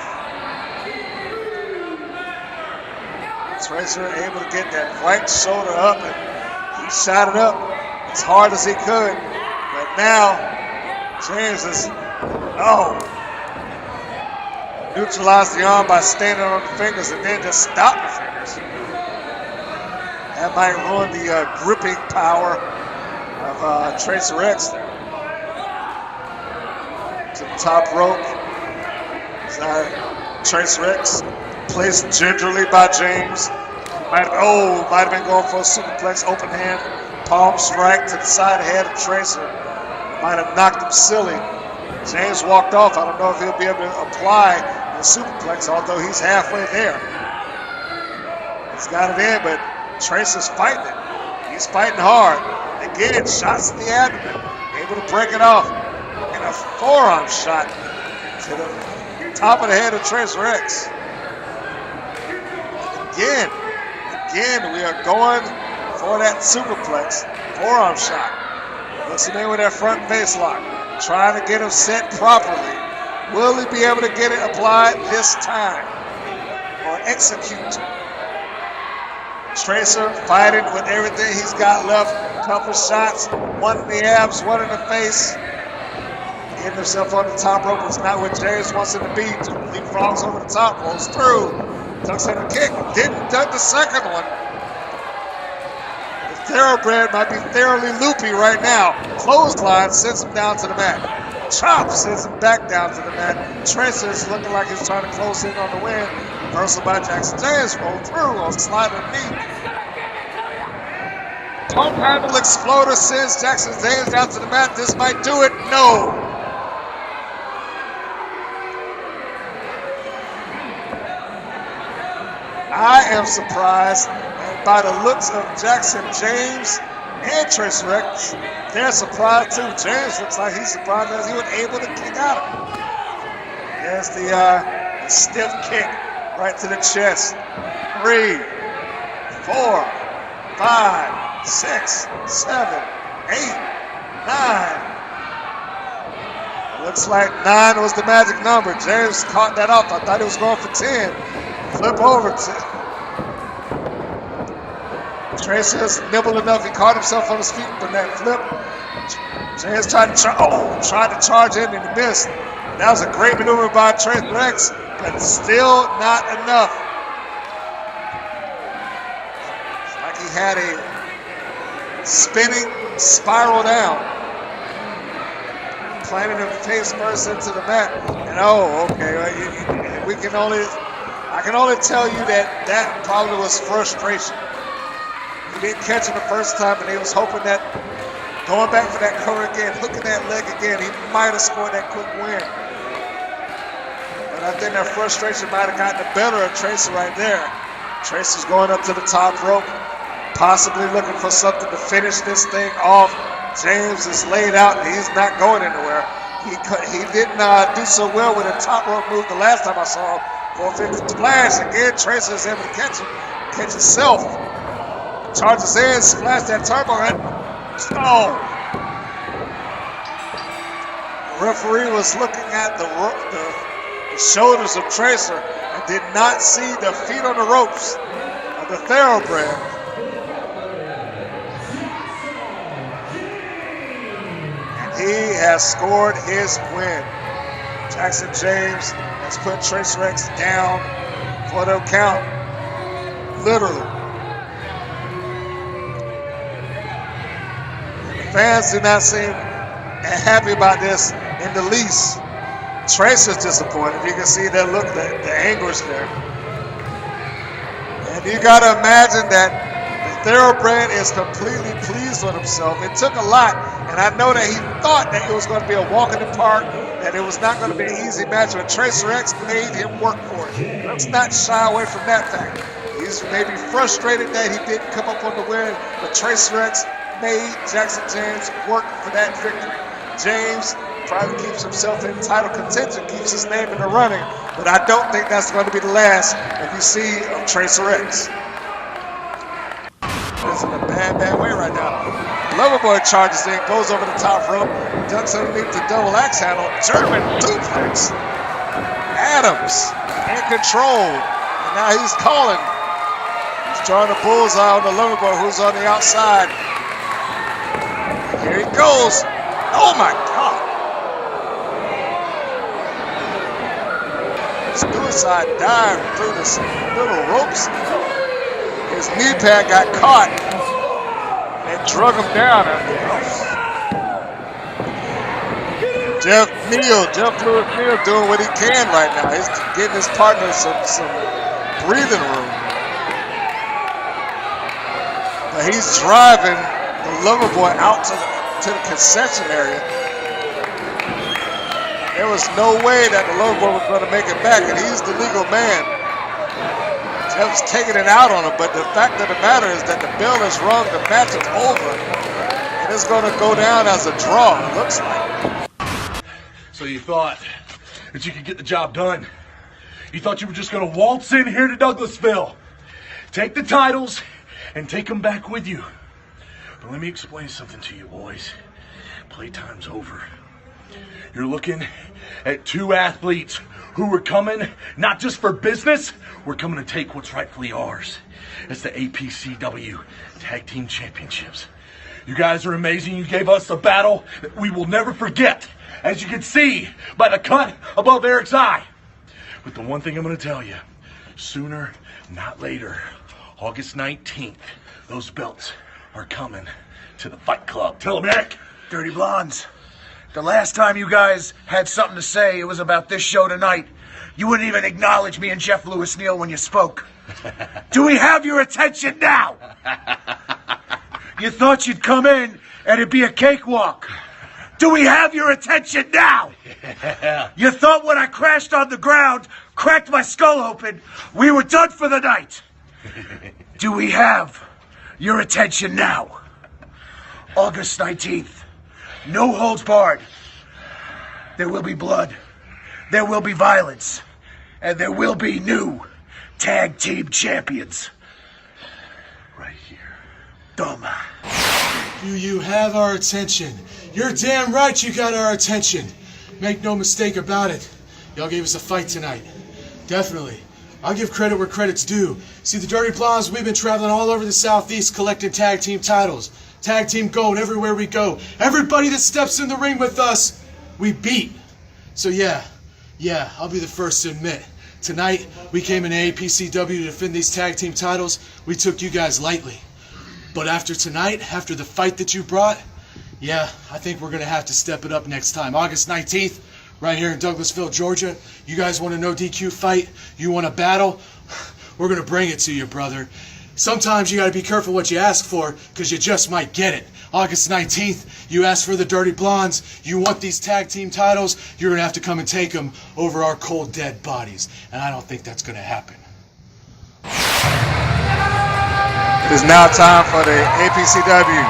Tracer able to get that right shoulder up, and he shot it up as hard as he could. But now, James is, neutralized the arm by standing on the fingers and then just stop the fingers. That might ruin the gripping power of Tracer X there. To the top rope. Tracer X placed gingerly by James. Might have been going for a superplex, open hand, palm strike to the side head of Tracer. Might have knocked him silly. James walked off. I don't know if he'll be able to apply the superplex, although he's halfway there. He's got it in, but Tracer's fighting it. He's fighting hard. Again, shots in the abdomen. Able to break it off. And a forearm shot to the top of the head of Tracer X. Again, we are going for that superplex. Forearm shot. Looks him in with that front face lock. Trying to get him set properly. Will he be able to get it applied this time? Or execute? Tracer fighting with everything he's got left. Couple shots. One in the abs, one in the face. Getting himself on the top rope. It's not what James wants him to be. Leapfrogs over the top. Rolls through. Tucks in a kick. Didn't duck the second one. The thoroughbred might be thoroughly loopy right now. Clothesline sends him down to the mat. Chop sends him back down to the mat. Tracer's looking like he's trying to close in on the win. Reversal by Jackson James. Roll through on sliding knee. Pump handle exploder sends Jackson James down to the mat. This might do it. No. I am surprised by the looks of Jackson James and Tracer X. They're surprised too. James looks like he's surprised that he was able to kick out of him. There's the stiff kick right to the chest. 3, 4, 5, 6, 7, 8, 9. Looks like 9 was the magic number. James caught that off. I thought he was going for 10. Flip over to Tracer's nibbled enough. He caught himself on his feet from that flip. James tried to charge in and he missed. That was a great maneuver by Tracer X, but still not enough. It's like he had a spinning spiral down. Planted him face first into the mat. And I can only tell you that probably was frustration. He didn't catch him the first time, and he was hoping that going back for that cover again, hooking that leg again, he might have scored that quick win. But I think that frustration might have gotten the better of Tracer right there. Tracer's going up to the top rope, possibly looking for something to finish this thing off. James is laid out, and he's not going anywhere. He didn't do so well with a top rope move the last time I saw him. 450 splash. Again, Tracer is able to catch him, catch himself. Charges in, splash that turbo. The referee was looking at the shoulders of Tracer and did not see the feet on the ropes of the thoroughbred. And he has scored his win. Jackson James has put Tracer X down for the count. Literally. Fans do not seem happy about this in the least. Tracer's disappointed. You can see that look, the anguish there. And you got to imagine that the thoroughbred is completely pleased with himself. It took a lot, and I know that he thought that it was going to be a walk in the park, that it was not going to be an easy match, but Tracer X made him work for it. Let's not shy away from that fact. He's maybe frustrated that he didn't come up on the win, but Tracer X made Jackson James work for that victory. James probably keeps himself in title contention, keeps his name in the running, but I don't think that's going to be the last that you see of Tracer X. He's in a bad way right now. Loverboy charges in, goes over the top rope, ducks underneath the double axe handle, German suplex. Adams in control, and now he's calling. He's drawing the bullseye on the Loverboy, who's on the outside. Here he goes. Oh my God. Suicide dive through the little ropes. His knee pad got caught and drug him down. Jeff Lewis Neal doing what he can right now. He's getting his partner some breathing room. But he's driving the Loverboy out to the concession area. There was no way that the Loverboy was going to make it back, and he's the legal man. Jeff's taking it out on him, but the fact of the matter is that the bell is rung, the match is over, and it's going to go down as a draw, it looks like. So you thought that you could get the job done? You thought you were just going to waltz in here to Douglasville, take the titles, and take them back with you. But let me explain something to you, boys. Playtime's over. You're looking at two athletes who are coming not just for business, we're coming to take what's rightfully ours. It's the APCW Tag Team Championships. You guys are amazing. You gave us a battle that we will never forget, as you can see by the cut above Eric's eye. But the one thing I'm going to tell you, sooner, not later, August 19th, those belts are coming to the Fight Club. Tell them, Eric. Dirty Blondes. The last time you guys had something to say, it was about this show tonight. You wouldn't even acknowledge me and Jeff Lewis Neal when you spoke. Do we have your attention now? You thought you'd come in and it'd be a cakewalk. Do we have your attention now? Yeah. You thought when I crashed on the ground, cracked my skull open, we were done for the night. Do we have your attention now? August 19th. No holds barred. There will be blood. There will be violence. And there will be new tag team champions. Right here. Dumb. Do you have our attention? You're damn right you got our attention. Make no mistake about it. Y'all gave us a fight tonight. Definitely. I'll give credit where credit's due. See, the Dirty Blondes, we've been traveling all over the Southeast collecting tag team titles. Tag team gold everywhere we go. Everybody that steps in the ring with us, we beat. So yeah, I'll be the first to admit. Tonight, we came in APCW to defend these tag team titles. We took you guys lightly. But after tonight, after the fight that you brought, yeah, I think we're going to have to step it up next time. August 19th, right here in Douglasville, Georgia. You guys want a no DQ fight? You want a battle? We're going to bring it to you, brother. Sometimes you got to be careful what you ask for, because you just might get it. August 19th, you ask for the Dirty Blondes. You want these tag team titles, you're going to have to come and take them over our cold, dead bodies. And I don't think that's going to happen. It is now time for the APCW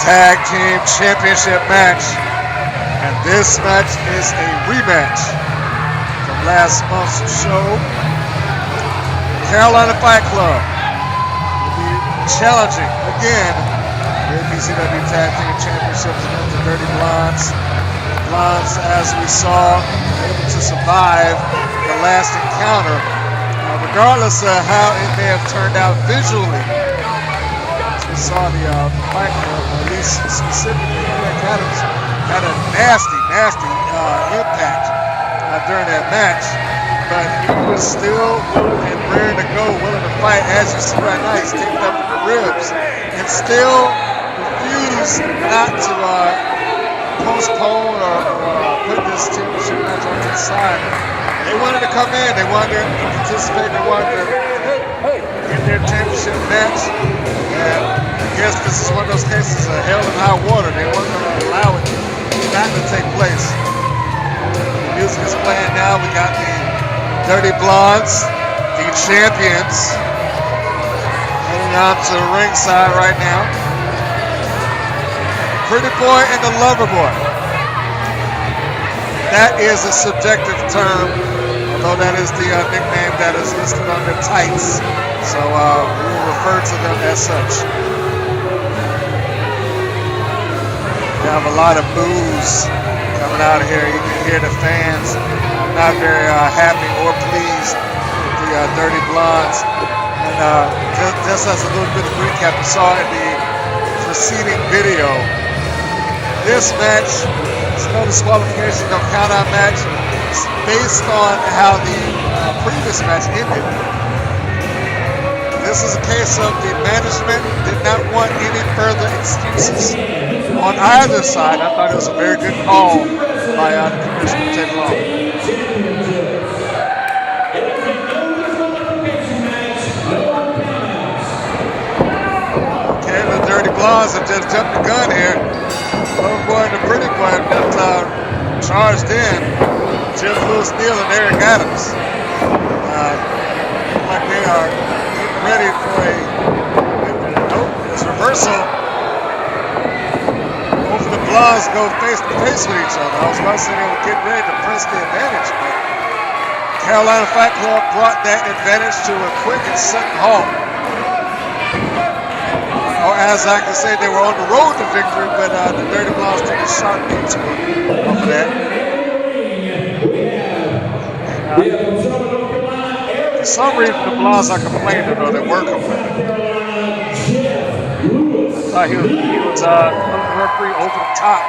Tag Team Championship match. And this match is a rematch from last month's show. Carolina Fight Club will be challenging again the APCW Tag Team Championships against the Dirty Blondes. The Blondes, as we saw, were able to survive the last encounter, regardless of how it may have turned out visually. As we saw the Fight Club, or at least specifically Eric Adams, had a nasty impact during that match. But he was still willing and raring to go, willing to fight. As you see right now, he's taking up the ribs and still refused not to postpone or put this championship match on to the side. They wanted to come in, they wanted to participate, they wanted to get their championship match. And I guess this is one of those cases of hell and high water. They weren't going to allow it not to take place. The music is playing now. We got the Dirty Blondes, the champions, heading on to the ringside right now. Pretty Boy and the Lover Boy. That is a subjective term, although that is the nickname that is listed on their tights. So we will refer to them as such. have a lot of boos coming out of here. You can hear the fans not very happy or pleased with the Dirty Blondes. And just as a little bit of recap, you saw in the preceding video, this match is no disqualification, no count-out match. It's based on how the previous match ended. This is a case of the management did not want any further excuses on either side. I thought it was a very good call by the commissioner to take long. Okay, the Dirty Blondes have just jumped the gun here. Little boy and the pretty boy have got charged in. Jeff Lewis Neal and Eric Adams. Like they are ready for it's reversal. Both of the Blondes go face to face with each other. I was about to say they were getting ready to press the advantage, but Carolina Fight Club brought that advantage to a quick and sudden halt. Or as I can say, they were on the road to victory, but the Dirty Blondes took a sharp detour off of that. For some reason, the Blondes are complaining, though they were complaining. I thought he was referee over the top,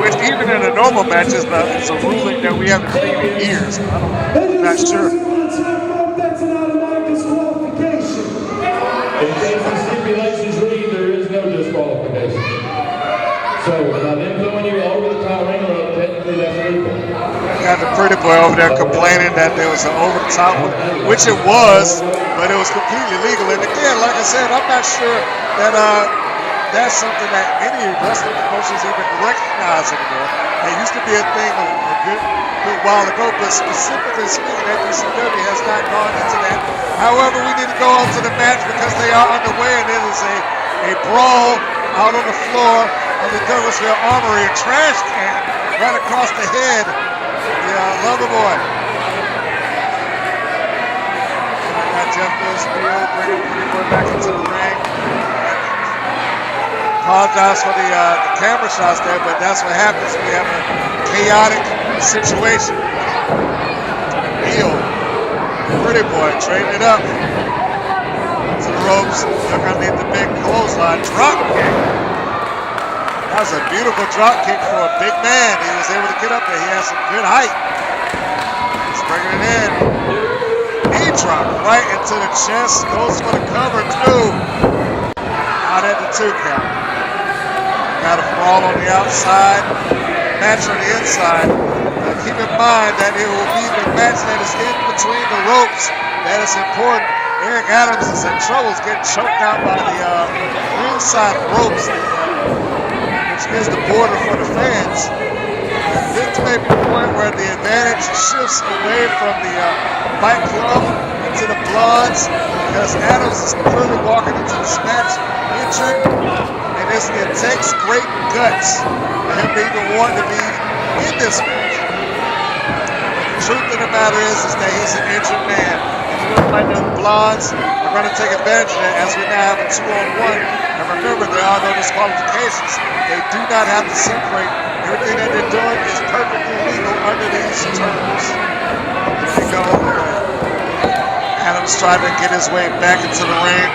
which even in a normal match is a ruling that we haven't seen in years. I'm not sure. That's an automatic disqualification. In case the stipulations read, there is no disqualification. So, them throwing you over the top ring rope, technically that's legal. Got the pretty boy over there complaining that there was an over the top one, which it was, but it was completely legal. And again, like I said, I'm not sure that that's something that any wrestling promotions even recognize anymore. It used to be a thing a good while ago, but specifically speaking, APCW has not gone into that. However, we need to go on to the match because they are underway, and it is a brawl out on the floor of the Douglasville Armory, a trash can right across the head. The Lover Boy. I got Jeff Lewis Neal bringing the Pretty Boy back into the ring. Apologize for the camera shots there, but that's what happens when we have a chaotic situation. Neal, Pretty Boy, trading it up to the ropes. They're going to need the big clothesline drop kick. That was a beautiful drop kick for a big man. He was able to get up there. He has some good height. He's bringing it in. Knee drop right into the chest. Goes for the cover too. Out at the 2 count. Got a fall on the outside. Match on the inside. Keep in mind that it will be the match that is in between the ropes that is important. Eric Adams is in trouble. He's getting choked out by the ringside ropes. Which is the border for the fans. This may be the point where the advantage shifts away from the Fight Club into the Blondes because Adams is clearly walking into this match injured, and it takes great guts for him to even want to be in this match. The truth of the matter is that he's an injured man. And it looks like the Blondes are going to take advantage of that as we now have a 2-on-1. And remember, there are no disqualifications. They do not have to separate. Everything that they're doing is perfectly legal under these terms. There we go. Adams trying to get his way back into the ring.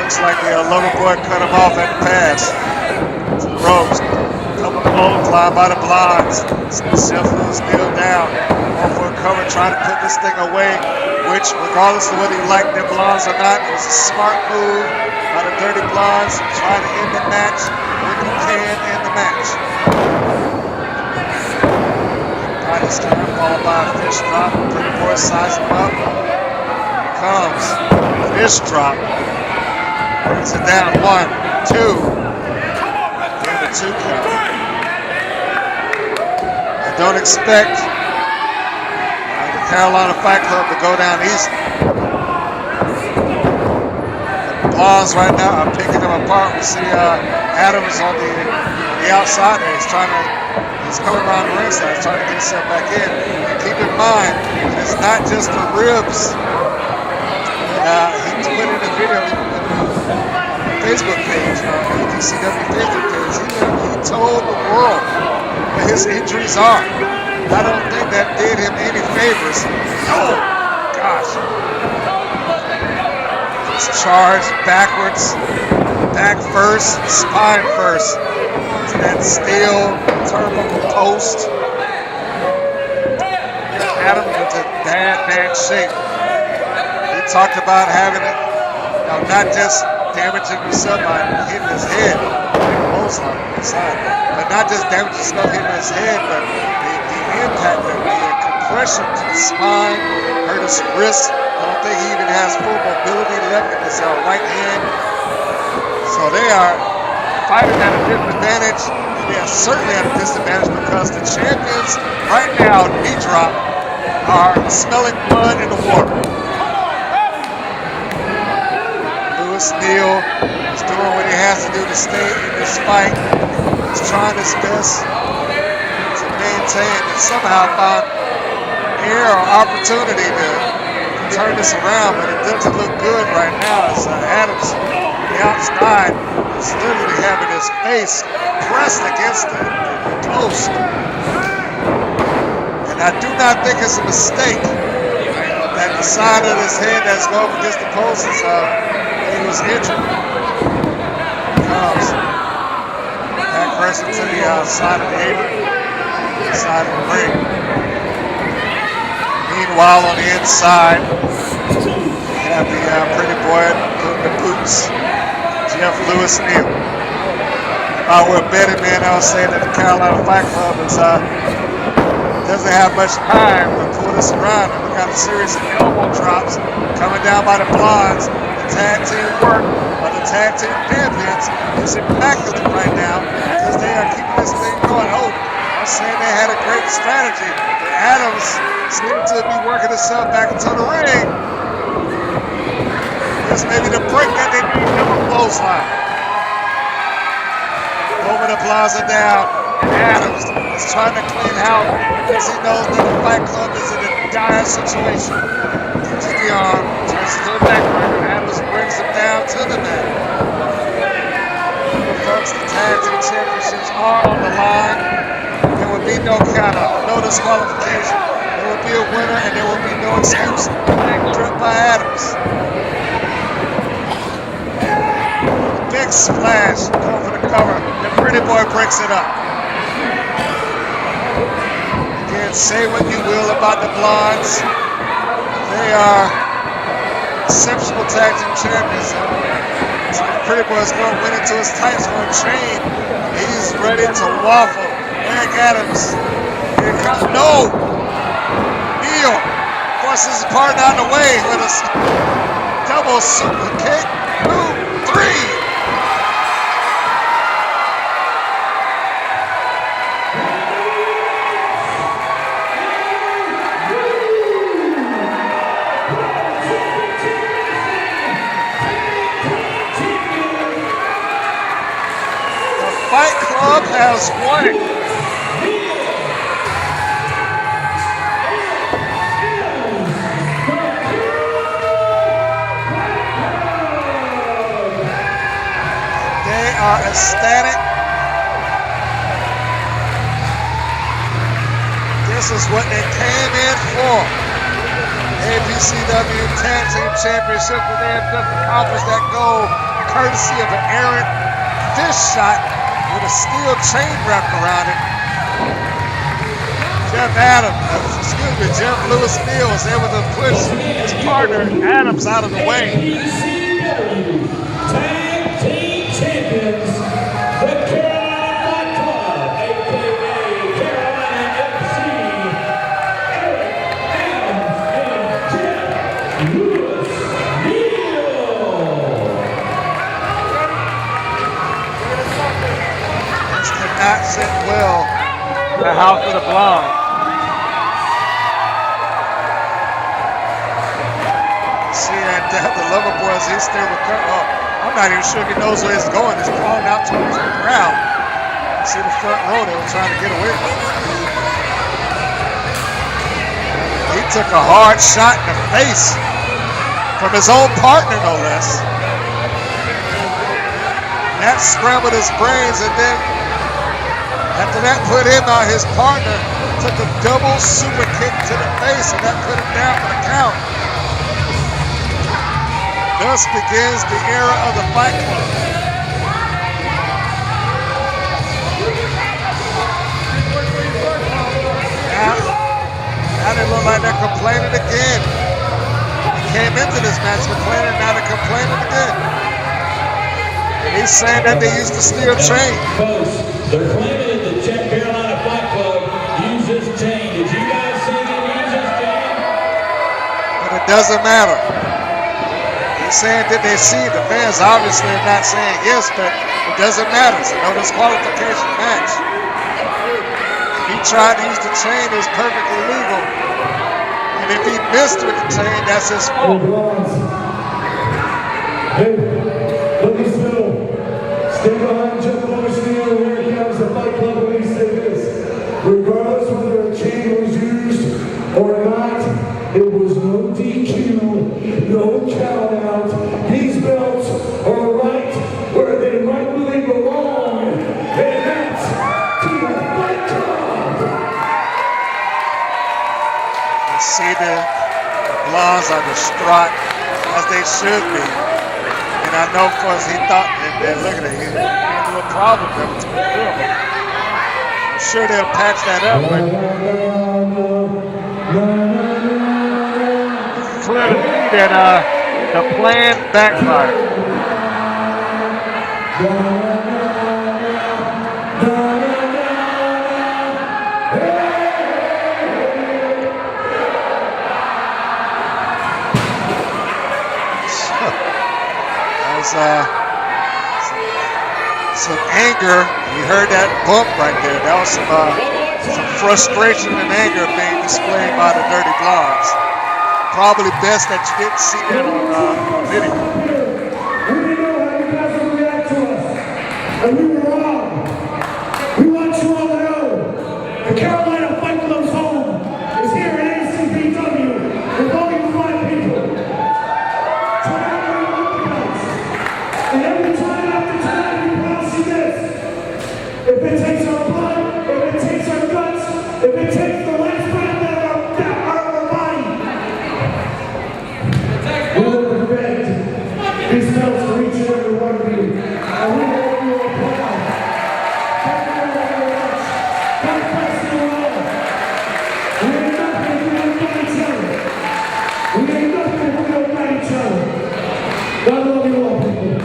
Looks like the Lover Boy cut him off at the pass. To the ropes. Couple of clothesline by the Blondes. Jeff Lewis Neal down. Going for a cover, trying to put this thing away. Which, regardless of whether you like the Blondes or not, is a smart move by the Dirty Blondes. Trying to end the match when you can end the match. Got his turn, followed by a fish drop. Pretty Boy sizes him up. Here it comes. Fish drop. Brings it down. 1, 2. Give the 2 count. I don't expect the Carolina Fight Club to go down easy. The Blondes right now are picking them apart. We see Adams on the outside there. He's coming around the ringside. He's trying to get himself back in. And keep in mind, it's not just the ribs. He put in the video. Facebook page, APCW Facebook page. He told the world what his injuries are. I don't think that did him any favors. Oh, gosh. Just charged backwards, back first, spine first. To that steel turnbuckle post. Adam was in bad shape. He talked about having it, not just damaging himself by hitting his head, but not just damaging himself hitting his head, but the impact, the compression to the spine, hurt his wrist. I don't think he even has full mobility left in his right hand. So they are fighting at a disadvantage. They are certainly at a disadvantage because the champions right now, knee drop, are smelling blood in the water. Lewis Neal is doing what he has to do to stay in this fight. He's trying his best to maintain and somehow find air or opportunity to turn this around, but it doesn't look good right now as Adams on the outside is literally having his face pressed against the post. And I do not think it's a mistake that the side of his head that's going against the post is he was injured. Comes back first into the side of the apron, side of the ring. Meanwhile, on the inside, we have the pretty boy putting the boots, Jeff Lewis Neal. If I were a betting man, I would say that the Carolina Fight Club doesn't have much time to pull this around. And we got a series of elbow drops coming down by the Blondes. The tag team work by the tag team champions is immaculate right now because they are keeping this thing going. Oh, I'm saying they had a great strategy. But Adams seemed to be working himself back into the ring. This may be the break that they need from a clothesline. Over the Plaza down, and Adams is trying to clean out because he knows that the Fight Club is in a dire situation. Touches the arm, turns to the back burner, Adams brings him down to the mat. Folks, the tag team championships are on the line. There will be no count-out, no disqualification. There will be a winner, and there will be no excuse. Back trip by Adams. Big splash, going for the cover. The pretty boy breaks it up. Again, say what you will about the Blondes. They are exceptional tag team champions. So the pretty boy is going to win into his tights for a chain. He's ready to waffle. Eric Adams. Here it comes. No! Neal forces his partner out of the way with a double super kick. 2, 3. Fight Club has won it. They are ecstatic. This is what they came in for. APCW Tag Team Championship, and they have just accomplished that goal courtesy of an errant fist shot with a steel chain wrapped around it. Jeff Lewis Neal was able to push his partner Adams out of the way. APCW Tag Team Champions, the Carolina Fight Club, a.k.a. Carolina FC, Eric Adams and Jeff Lewis Neal. This did not sit well in the House of the Blondes. See that the lover boys, he's still recovering. Oh, I'm not even sure if he knows where he's going. He's crawling out towards the ground. You see the front row, they were trying to get away from him. He took a hard shot in the face from his own partner, no less. that scrambled his brains, and then after that put him out, his partner took a double super kick to the face, and that put him down for the count. Thus begins the era of the Fight Club. Now they look like they're complaining again. They came into this match complaining, now they're complaining again. And he's saying that they used the steel chain. Folks, they're claiming that the Carolina Fight Club used this chain. Did you guys see them use this chain? But it doesn't matter. He's saying that they see. The fans obviously are not saying yes, but it doesn't matter. It's a no disqualification match. He tried to use the chain, it was perfectly legal. And if he missed with the chain, that's his fault. Hey, let me stay behind Jeff Steel. Here comes the Fight Club. Let me say this. Regardless whether a chain was used or not, it was no DQ, no count out. These belts are right where they rightfully belong. And that's to the Fight Club. See the blondes are distraught, as they should be. And I know, of course, he thought that look at it, he into a problem there between the two of them. I'm sure they'll patch that up, but it's clear to see that the plan backfired. Some anger. You heard that bump right there. That was some frustration and anger being displayed by the Dirty Blondes. Probably best that you didn't see that on video. We didn't know how you guys would react to us, and we were wrong. We want you all to know the Carolina Fight Club's home is here at APCW with Volume 5 people. And every time after tonight, we promise you this. If it takes our blood, if it takes our guts, if it takes the last breath out of our body, we will perfect these belts for each and every one of you. And we will give you a applause. Thank you very much. God bless you all. We ain't nothing if we don't got each other. We ain't nothing if we don't got each other. God love you all, people.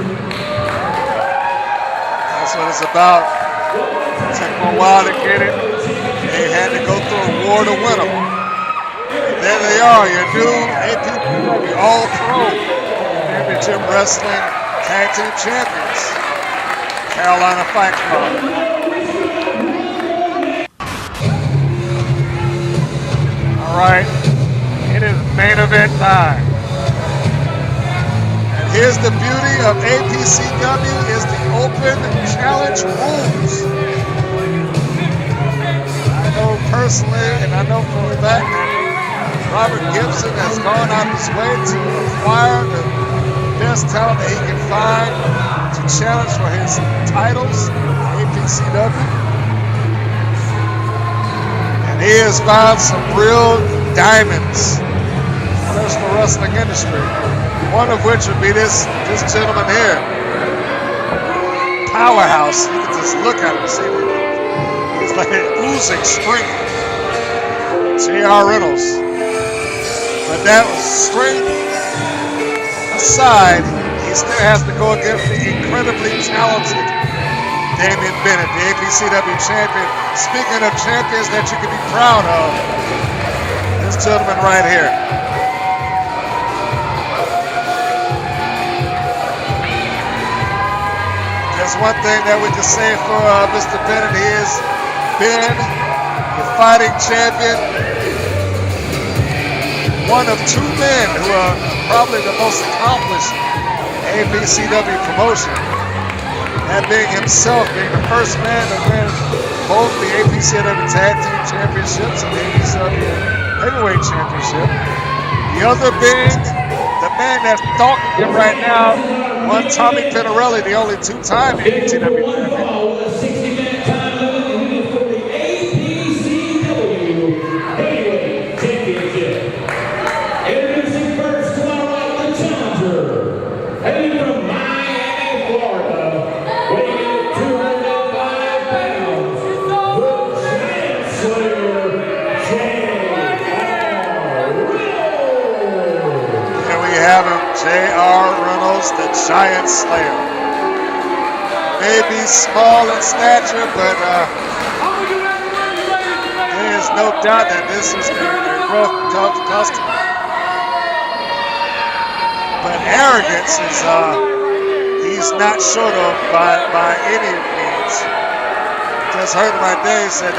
That's what it's about. It took them a while to get it. They had to go through a war to win them. And there they are, your new APCW All Pro Championship Wrestling Tag Team Champions, Carolina Fight Club. All right, it is main event time. Here's the beauty of APCW is the open challenge rules. I know personally, and I know for a fact that Robert Gibson has gone out his way to acquire the best talent that he can find to challenge for his titles, APCW. And he has found some real diamonds in the professional wrestling industry. One of which would be this gentleman here. Powerhouse. You can just look at him and see that he's like oozing strength. J.R. Reynolds. But that was strength aside, he still has to go against the incredibly talented Damian Bennett, the APCW champion. Speaking of champions that you can be proud of, this gentleman right here. There's one thing that we can say for Mr. Bennett. He has been the fighting champion, one of two men who are probably the most accomplished APCW promotion. That being himself, being the first man to win both the APCW Tag Team Championships and the APCW Heavyweight Championship. The other being the man that's stalking him right now, One Tommy Pinarelli, the only two-time APCW champion. One fall with a 60-minute time limit, and it is for the APCW Heavyweight Championship. Introducing first to my right, the challenger, hailing from Miami, Florida, weighing in at 205 pounds, the Giant Slayer, Here we have him, J.R. Reynolds, the Giant Slayer. Maybe small in stature, but there is no doubt that this is a rough, tough customer. But arrogance is he's not short of by any means. Just heard him right there. He said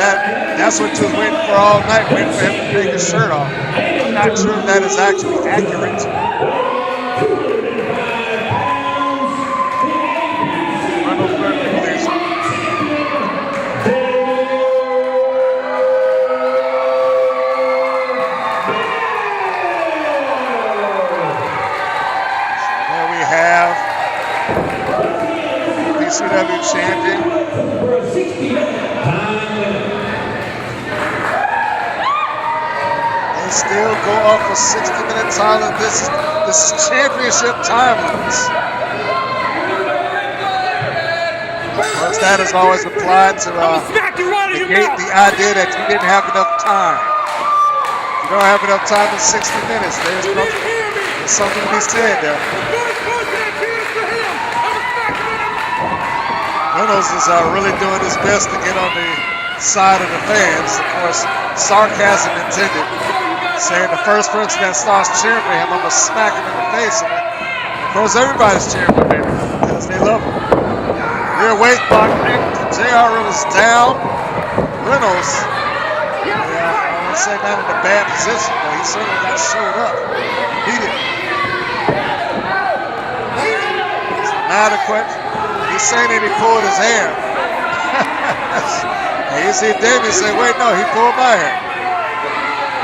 that's what you was waiting for all night, waiting for him to take his shirt off. I'm not sure if that is actually accurate. APCW champion. They still go off a 60-minute time limit. This is championship time limits. Of course, that is always applied to negate the idea that you didn't have enough time. You don't have enough time in 60 minutes. There's something to be said there. Reynolds is really doing his best to get on the side of the fans. Of course, sarcasm intended, saying the first person that starts cheering for him, I'm going to smack him in the face. And of course, everybody's cheering for him because they love him. Rear waist block kick. J.R. Reynolds down. Reynolds, I won't say not in a bad position, but he certainly got showed up. Beat it. It's inadequate. He's saying that he pulled his hair. And you see David say, wait, no, he pulled my hair.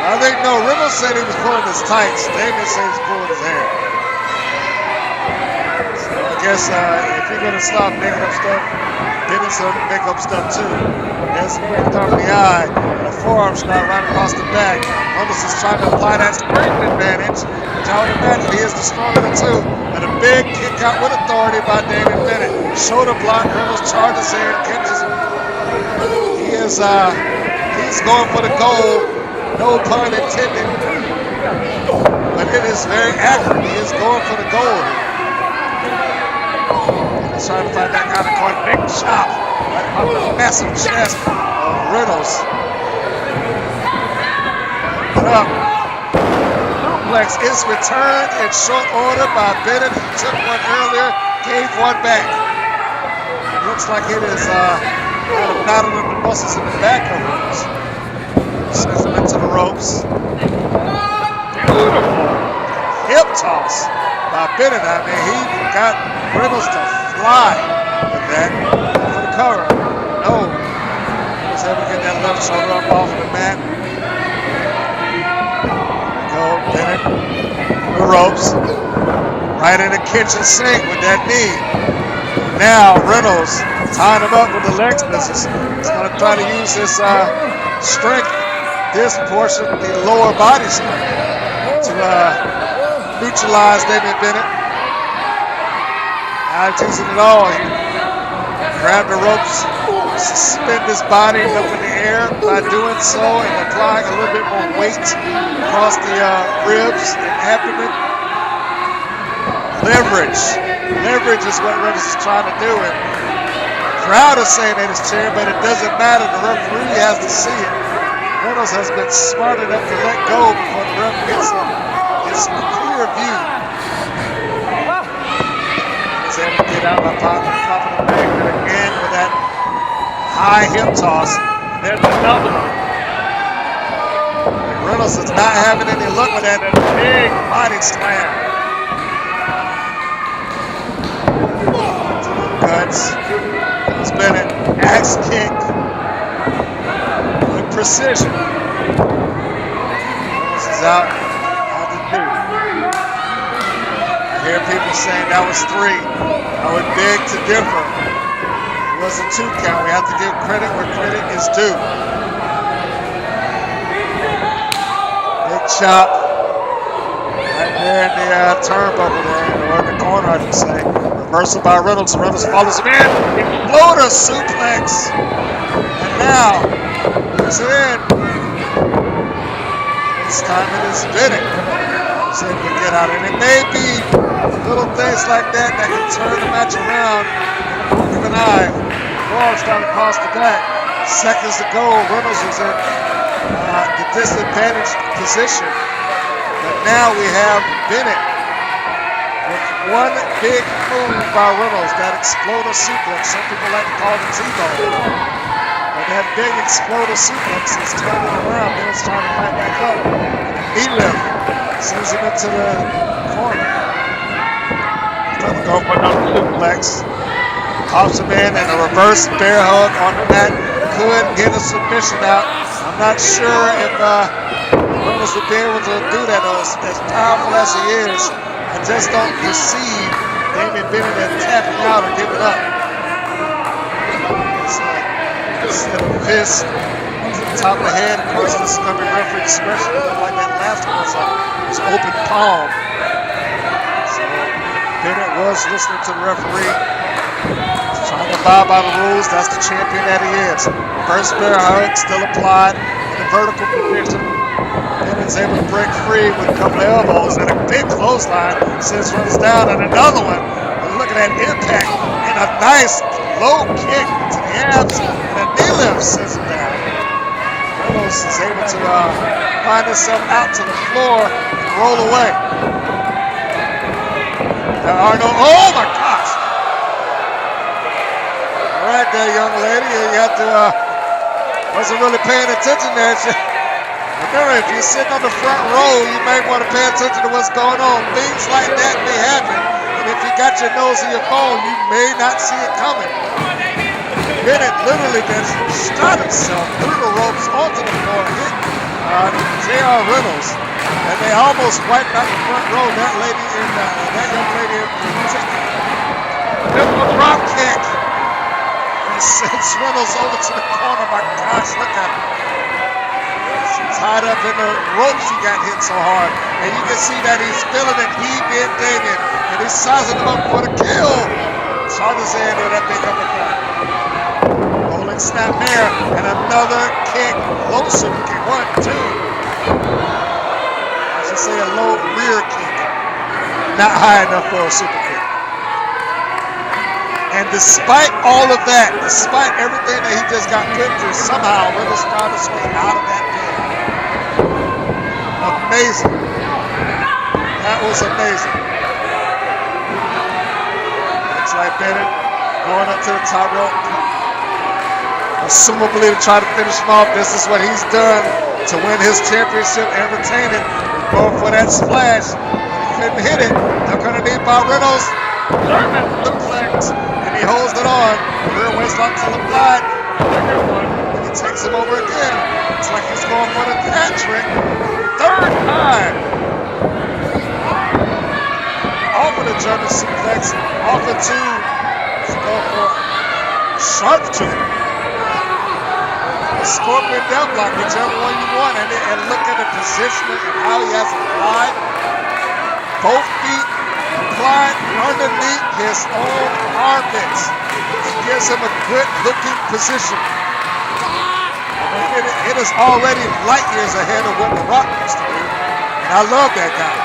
I think, no, Reynolds said he was pulling his tights. David said he's pulling his hair. So I guess if you're going to stop making up stuff, Dennis will make up stuff too. There's a quick thumb in the eye, and a forearm shot right across the back. Reynolds is trying to apply that strength advantage, which I would imagine he is the stronger of the two. And a big kick out with authority by David Bennett. Shoulder block, Reynolds charges in, catches him. He is, he's going for the goal, no pun intended. But it is very accurate. He is going for the goal. He's trying to find that kind of corner. Big chop right up the massive chest of Reynolds. Put up. Suplex is returned in short order by Bennett. He took one earlier, gave one back. It looks like it is kind of knotted in the muscles in the back of Reynolds. Sends him into the ropes. Beautiful hip toss by Bennett. I mean, he got Reynolds to fly with that for the cover. No. He was able to get that left shoulder up off of the mat. Bennett, the ropes, right in the kitchen sink with that knee. Now Reynolds tying him up with the leg scissors. He's going to try to use his strength, this portion, the lower body strength, to neutralize David Bennett. Not using it all. He grabbed the ropes, suspend his body up in the air by doing so and applying a little bit more weight across the ribs and abdomen. Leverage is what Reynolds is trying to do. And the crowd is saying that it's cheering, but it doesn't matter. The referee has to see it. Reynolds has been smart enough to let go before the ref gets a clear view. He's able to get out by popping the bag, but again with that high hip toss. There's another one. Reynolds is not having any luck with that big body slam. Guts. It's been an axe kick with precision. Reynolds is out the two. hear people saying that was 3. I would beg to differ. It was a 2 count. We have to give credit where credit is due. Big chop right there in the turnbuckle there, or in the corner, I should say. Reversal by Reynolds. Reynolds follows him in. Exploder suplex. And now, he's in. This time it is Bennett. He's able to get out. And it may be little things like that that can turn the match around in the blink of an eye. Ball started across the back. Seconds to go. Reynolds is in the disadvantaged position. But now we have Bennett with one big move by Reynolds, that exploder suplex. Some people like to call it T-bone. But that big exploder suplex is turning around. Bennett's trying to fight back up. Knee lift sends him into the corner. Doesn't go for another suplex. Hops him in, and a reverse bear hug on the mat could get a submission out. I'm not sure if Reynolds would be able to do that, as powerful as he is. I just don't perceive Damian Bennett as tapping out or giving up. It's like instead of fist to the top of the head. Of course, this is going to be referee discretion. Like that last one was open palm. So Bennett was listening to the referee. He's trying to abide by the rules. That's the champion that he is. First bear hug still applied in the vertical position. Bennett's able to break free with a couple of elbows and a big clothesline. Sends runs down, and another one. And look at that impact and a nice low kick to the abs and a knee lift sends him down. Reynolds is able to find himself out to the floor and roll away. There are no, oh my gosh! All right there, young lady, you have to, wasn't really paying attention there. Remember, if you're sitting on the front row, you may want to pay attention to what's going on. Things like that may happen. And if you got your nose in your phone, you may not see it coming. Bennett literally just shot himself through the ropes onto the floor, hit J.R. Reynolds. And they almost wiped out the front row. That lady in that young lady in particular. Triple drop kick. And sends Reynolds over to the corner. My gosh, look at him. Tied up in the ropes, he got hit so hard. And you can see that he's feeling it, he being Damian. And he's sizing him up for the kill. Charges in with that big uppercut. Rolling snap there, and another kick. Low super kick, 1, 2. I should say a low rear kick. Not high enough for a super kick. And despite all of that, despite everything that he just got put through, somehow Reynolds found his way out of that pit. Amazing. That was amazing. Looks like Bennett going up to the top rope. Assumably to try to finish him off. This is what he's done to win his championship and retain it. He's going for that splash. He couldn't hit it. Duck underneath by Reynolds. German suplex. And he holds it on. Rear waistlock still applied. And he takes him over again. It's like he's going for the hat trick. Third time. Off of the German suplex. Off of 2. Let's go for sharpshooter. Scorpion deathlock, whichever one you want. And look at the positioning and how he has applied. Both feet applied underneath his own armpits. It gives him a good looking position. It is already light years ahead of what The Rock used to do. And I love that guy.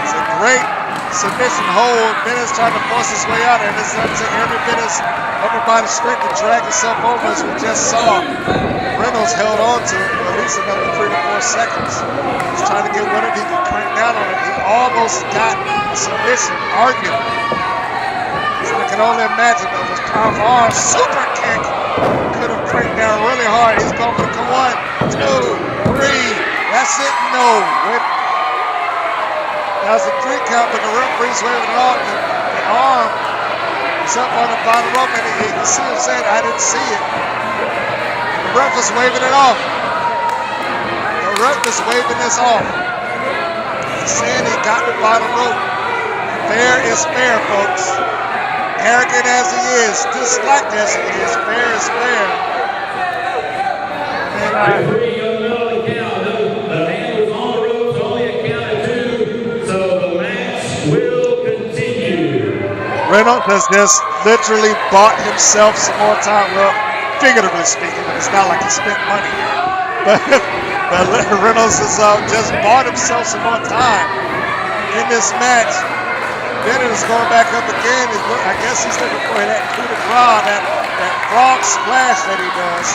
It's a great submission hold. Bennett's trying to force his way out, and it's up to every bit of upper body strength to drag himself over, as we just saw. Reynolds held on to it for at least another 3 to 4 seconds. He's trying to get whatever he can crank down on it. He almost got a submission, arguing. So I can only imagine that was powerful arm. Super kick. Could have cranked down really hard. He's going for the 1, 2, 3. That's it. No. That was a 3 count, but the referee's waving it off. The arm is up on the bottom rope, and you can see him saying, I didn't see it. The ref is waving it off. The ref is waving this off. saying he got the bottom rope. Fair is fair, folks. Arrogant as he is, disliked as he is, fair is fair. And, Referee, young middle of the count. The hand was on the ropes, only a count of 2, so the match will continue. Reynolds has just literally bought himself some more time. Well, figuratively speaking, it's not like he spent money here. But Reynolds has just bought himself some more time in this match. Bennett is going back up again. I guess he's looking for that coup de grace, that frog splash that he does.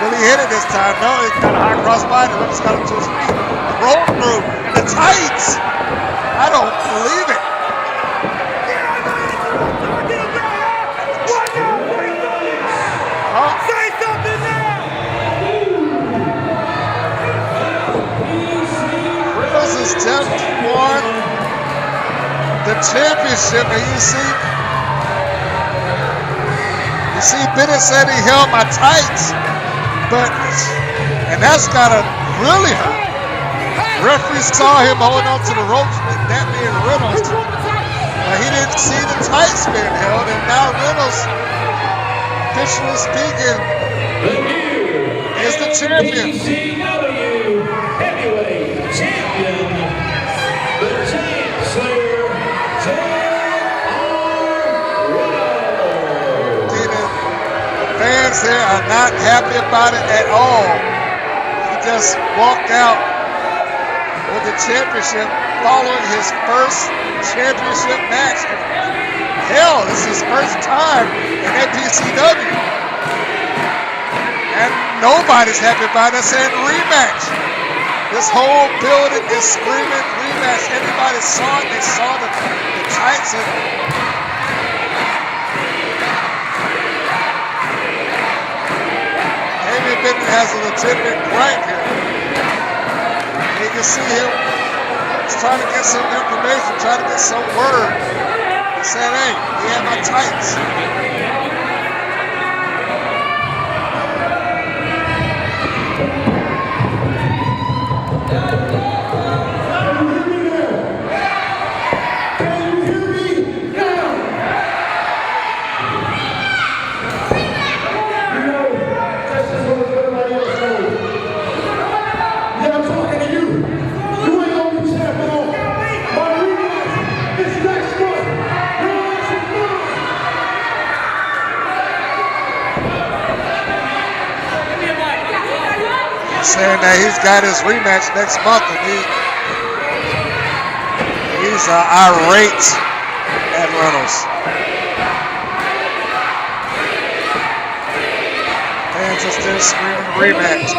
Will he hit it this time? No, he's got a high crossbody. Reynolds got him to his feet. Roll through in the tights. I don't believe it. Say something now! Reynolds has just won the championship, and you see Bennett said he held my tights, and that's gotta really hurt. Referee saw him holding on to the ropes, that being Reynolds, but he didn't see the tights being held, and now Reynolds, officially speaking, is the champion. APCW heavyweight champion, the Chancellor, The fans there are not happy about it at all. He just walked out with the championship following his first championship match. Hell, this is his first time in APCW. And nobody's happy about it, saying rematch. This whole building is screaming rematch. Everybody saw it. They saw the tights. And maybe Bennett has a legitimate gripe here. You can see him. He's trying to get some information, trying to get some word. He said, hey, he had my tights. Saying that he's got his rematch next month, and he's irate at Reynolds. Fans are still screaming rematch.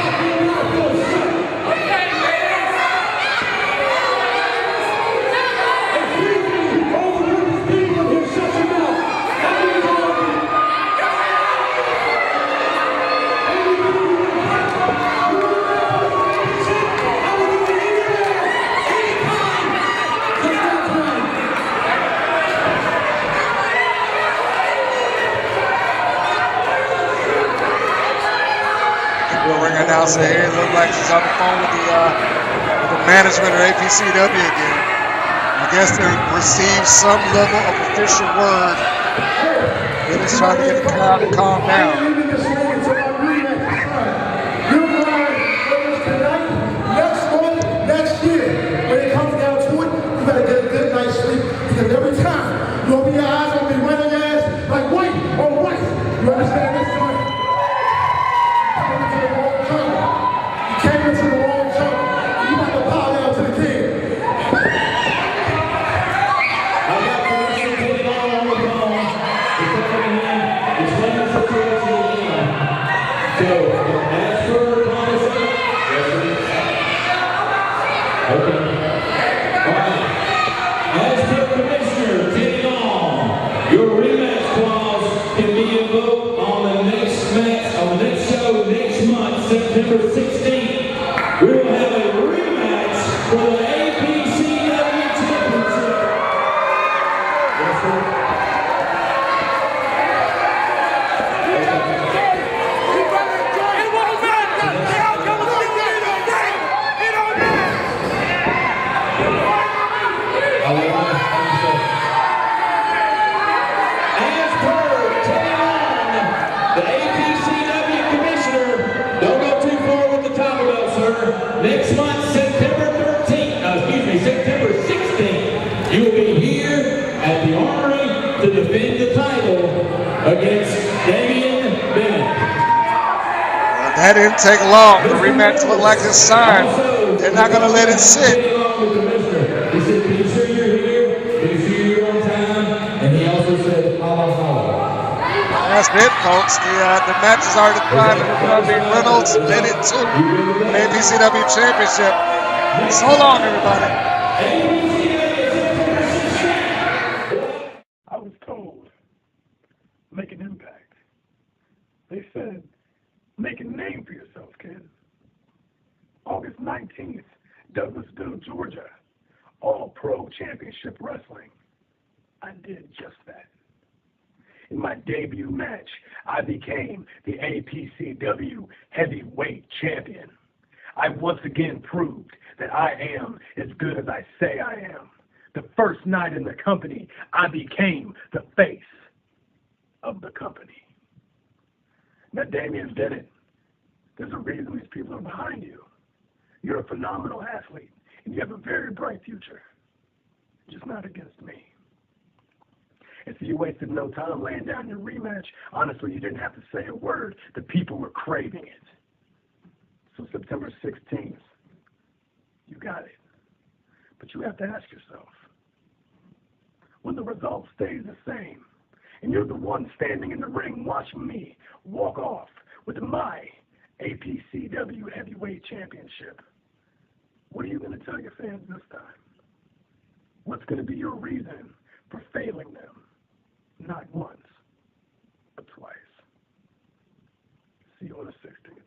Announcer here. It looked like she's on the phone with the management of APCW again. I guess they received some level of official word. They're just trying to get the crowd to calm down. Next year, when it comes down to it, you better get a good night's sleep, because every time you open your eyes, you'll be running your ass like white on white. You understand this, son? Came into the wrong jungle. You got to bow down to the king. I got permission to put it all on the phone. It's coming in. It's 1 situation. As per Teddy Long, the APCW commissioner, don't go too far with the title belt, sir. Next month, September 16th, you will be here at the Armory to defend the title against Damian Bennett. That didn't take long. The rematch looked like it's signed. They're not going to let it sit. He said, be sure you're here, be sure you're on time, and he also said, holla, holla. That's it, folks. The match is already decided. It's going to be Reynolds, Bennett 2, APCW Championship. So long, everybody. I was told, make an impact. They said, make a name for yourself, kid. August 19th, Douglasville, Georgia. All-Pro Championship Wrestling. I did just that. In my debut match, I became the APCW Heavyweight Champion. I once again proved that I am as good as I say I am. The first night in the company, I became the face of the company. Now, Damian Bennett, there's a reason these people are behind you. You're a phenomenal athlete, and you have a very bright future. Just not against me. And so you wasted no time laying down your rematch. Honestly, you didn't have to say a word. The people were craving it. So September 16th, you got it. But you have to ask yourself, when the result stays the same, and you're the one standing in the ring watching me walk off with my APCW Heavyweight Championship, what are you going to tell your fans this time? What's going to be your reason for failing them? Not once, but twice. See you on the 16th.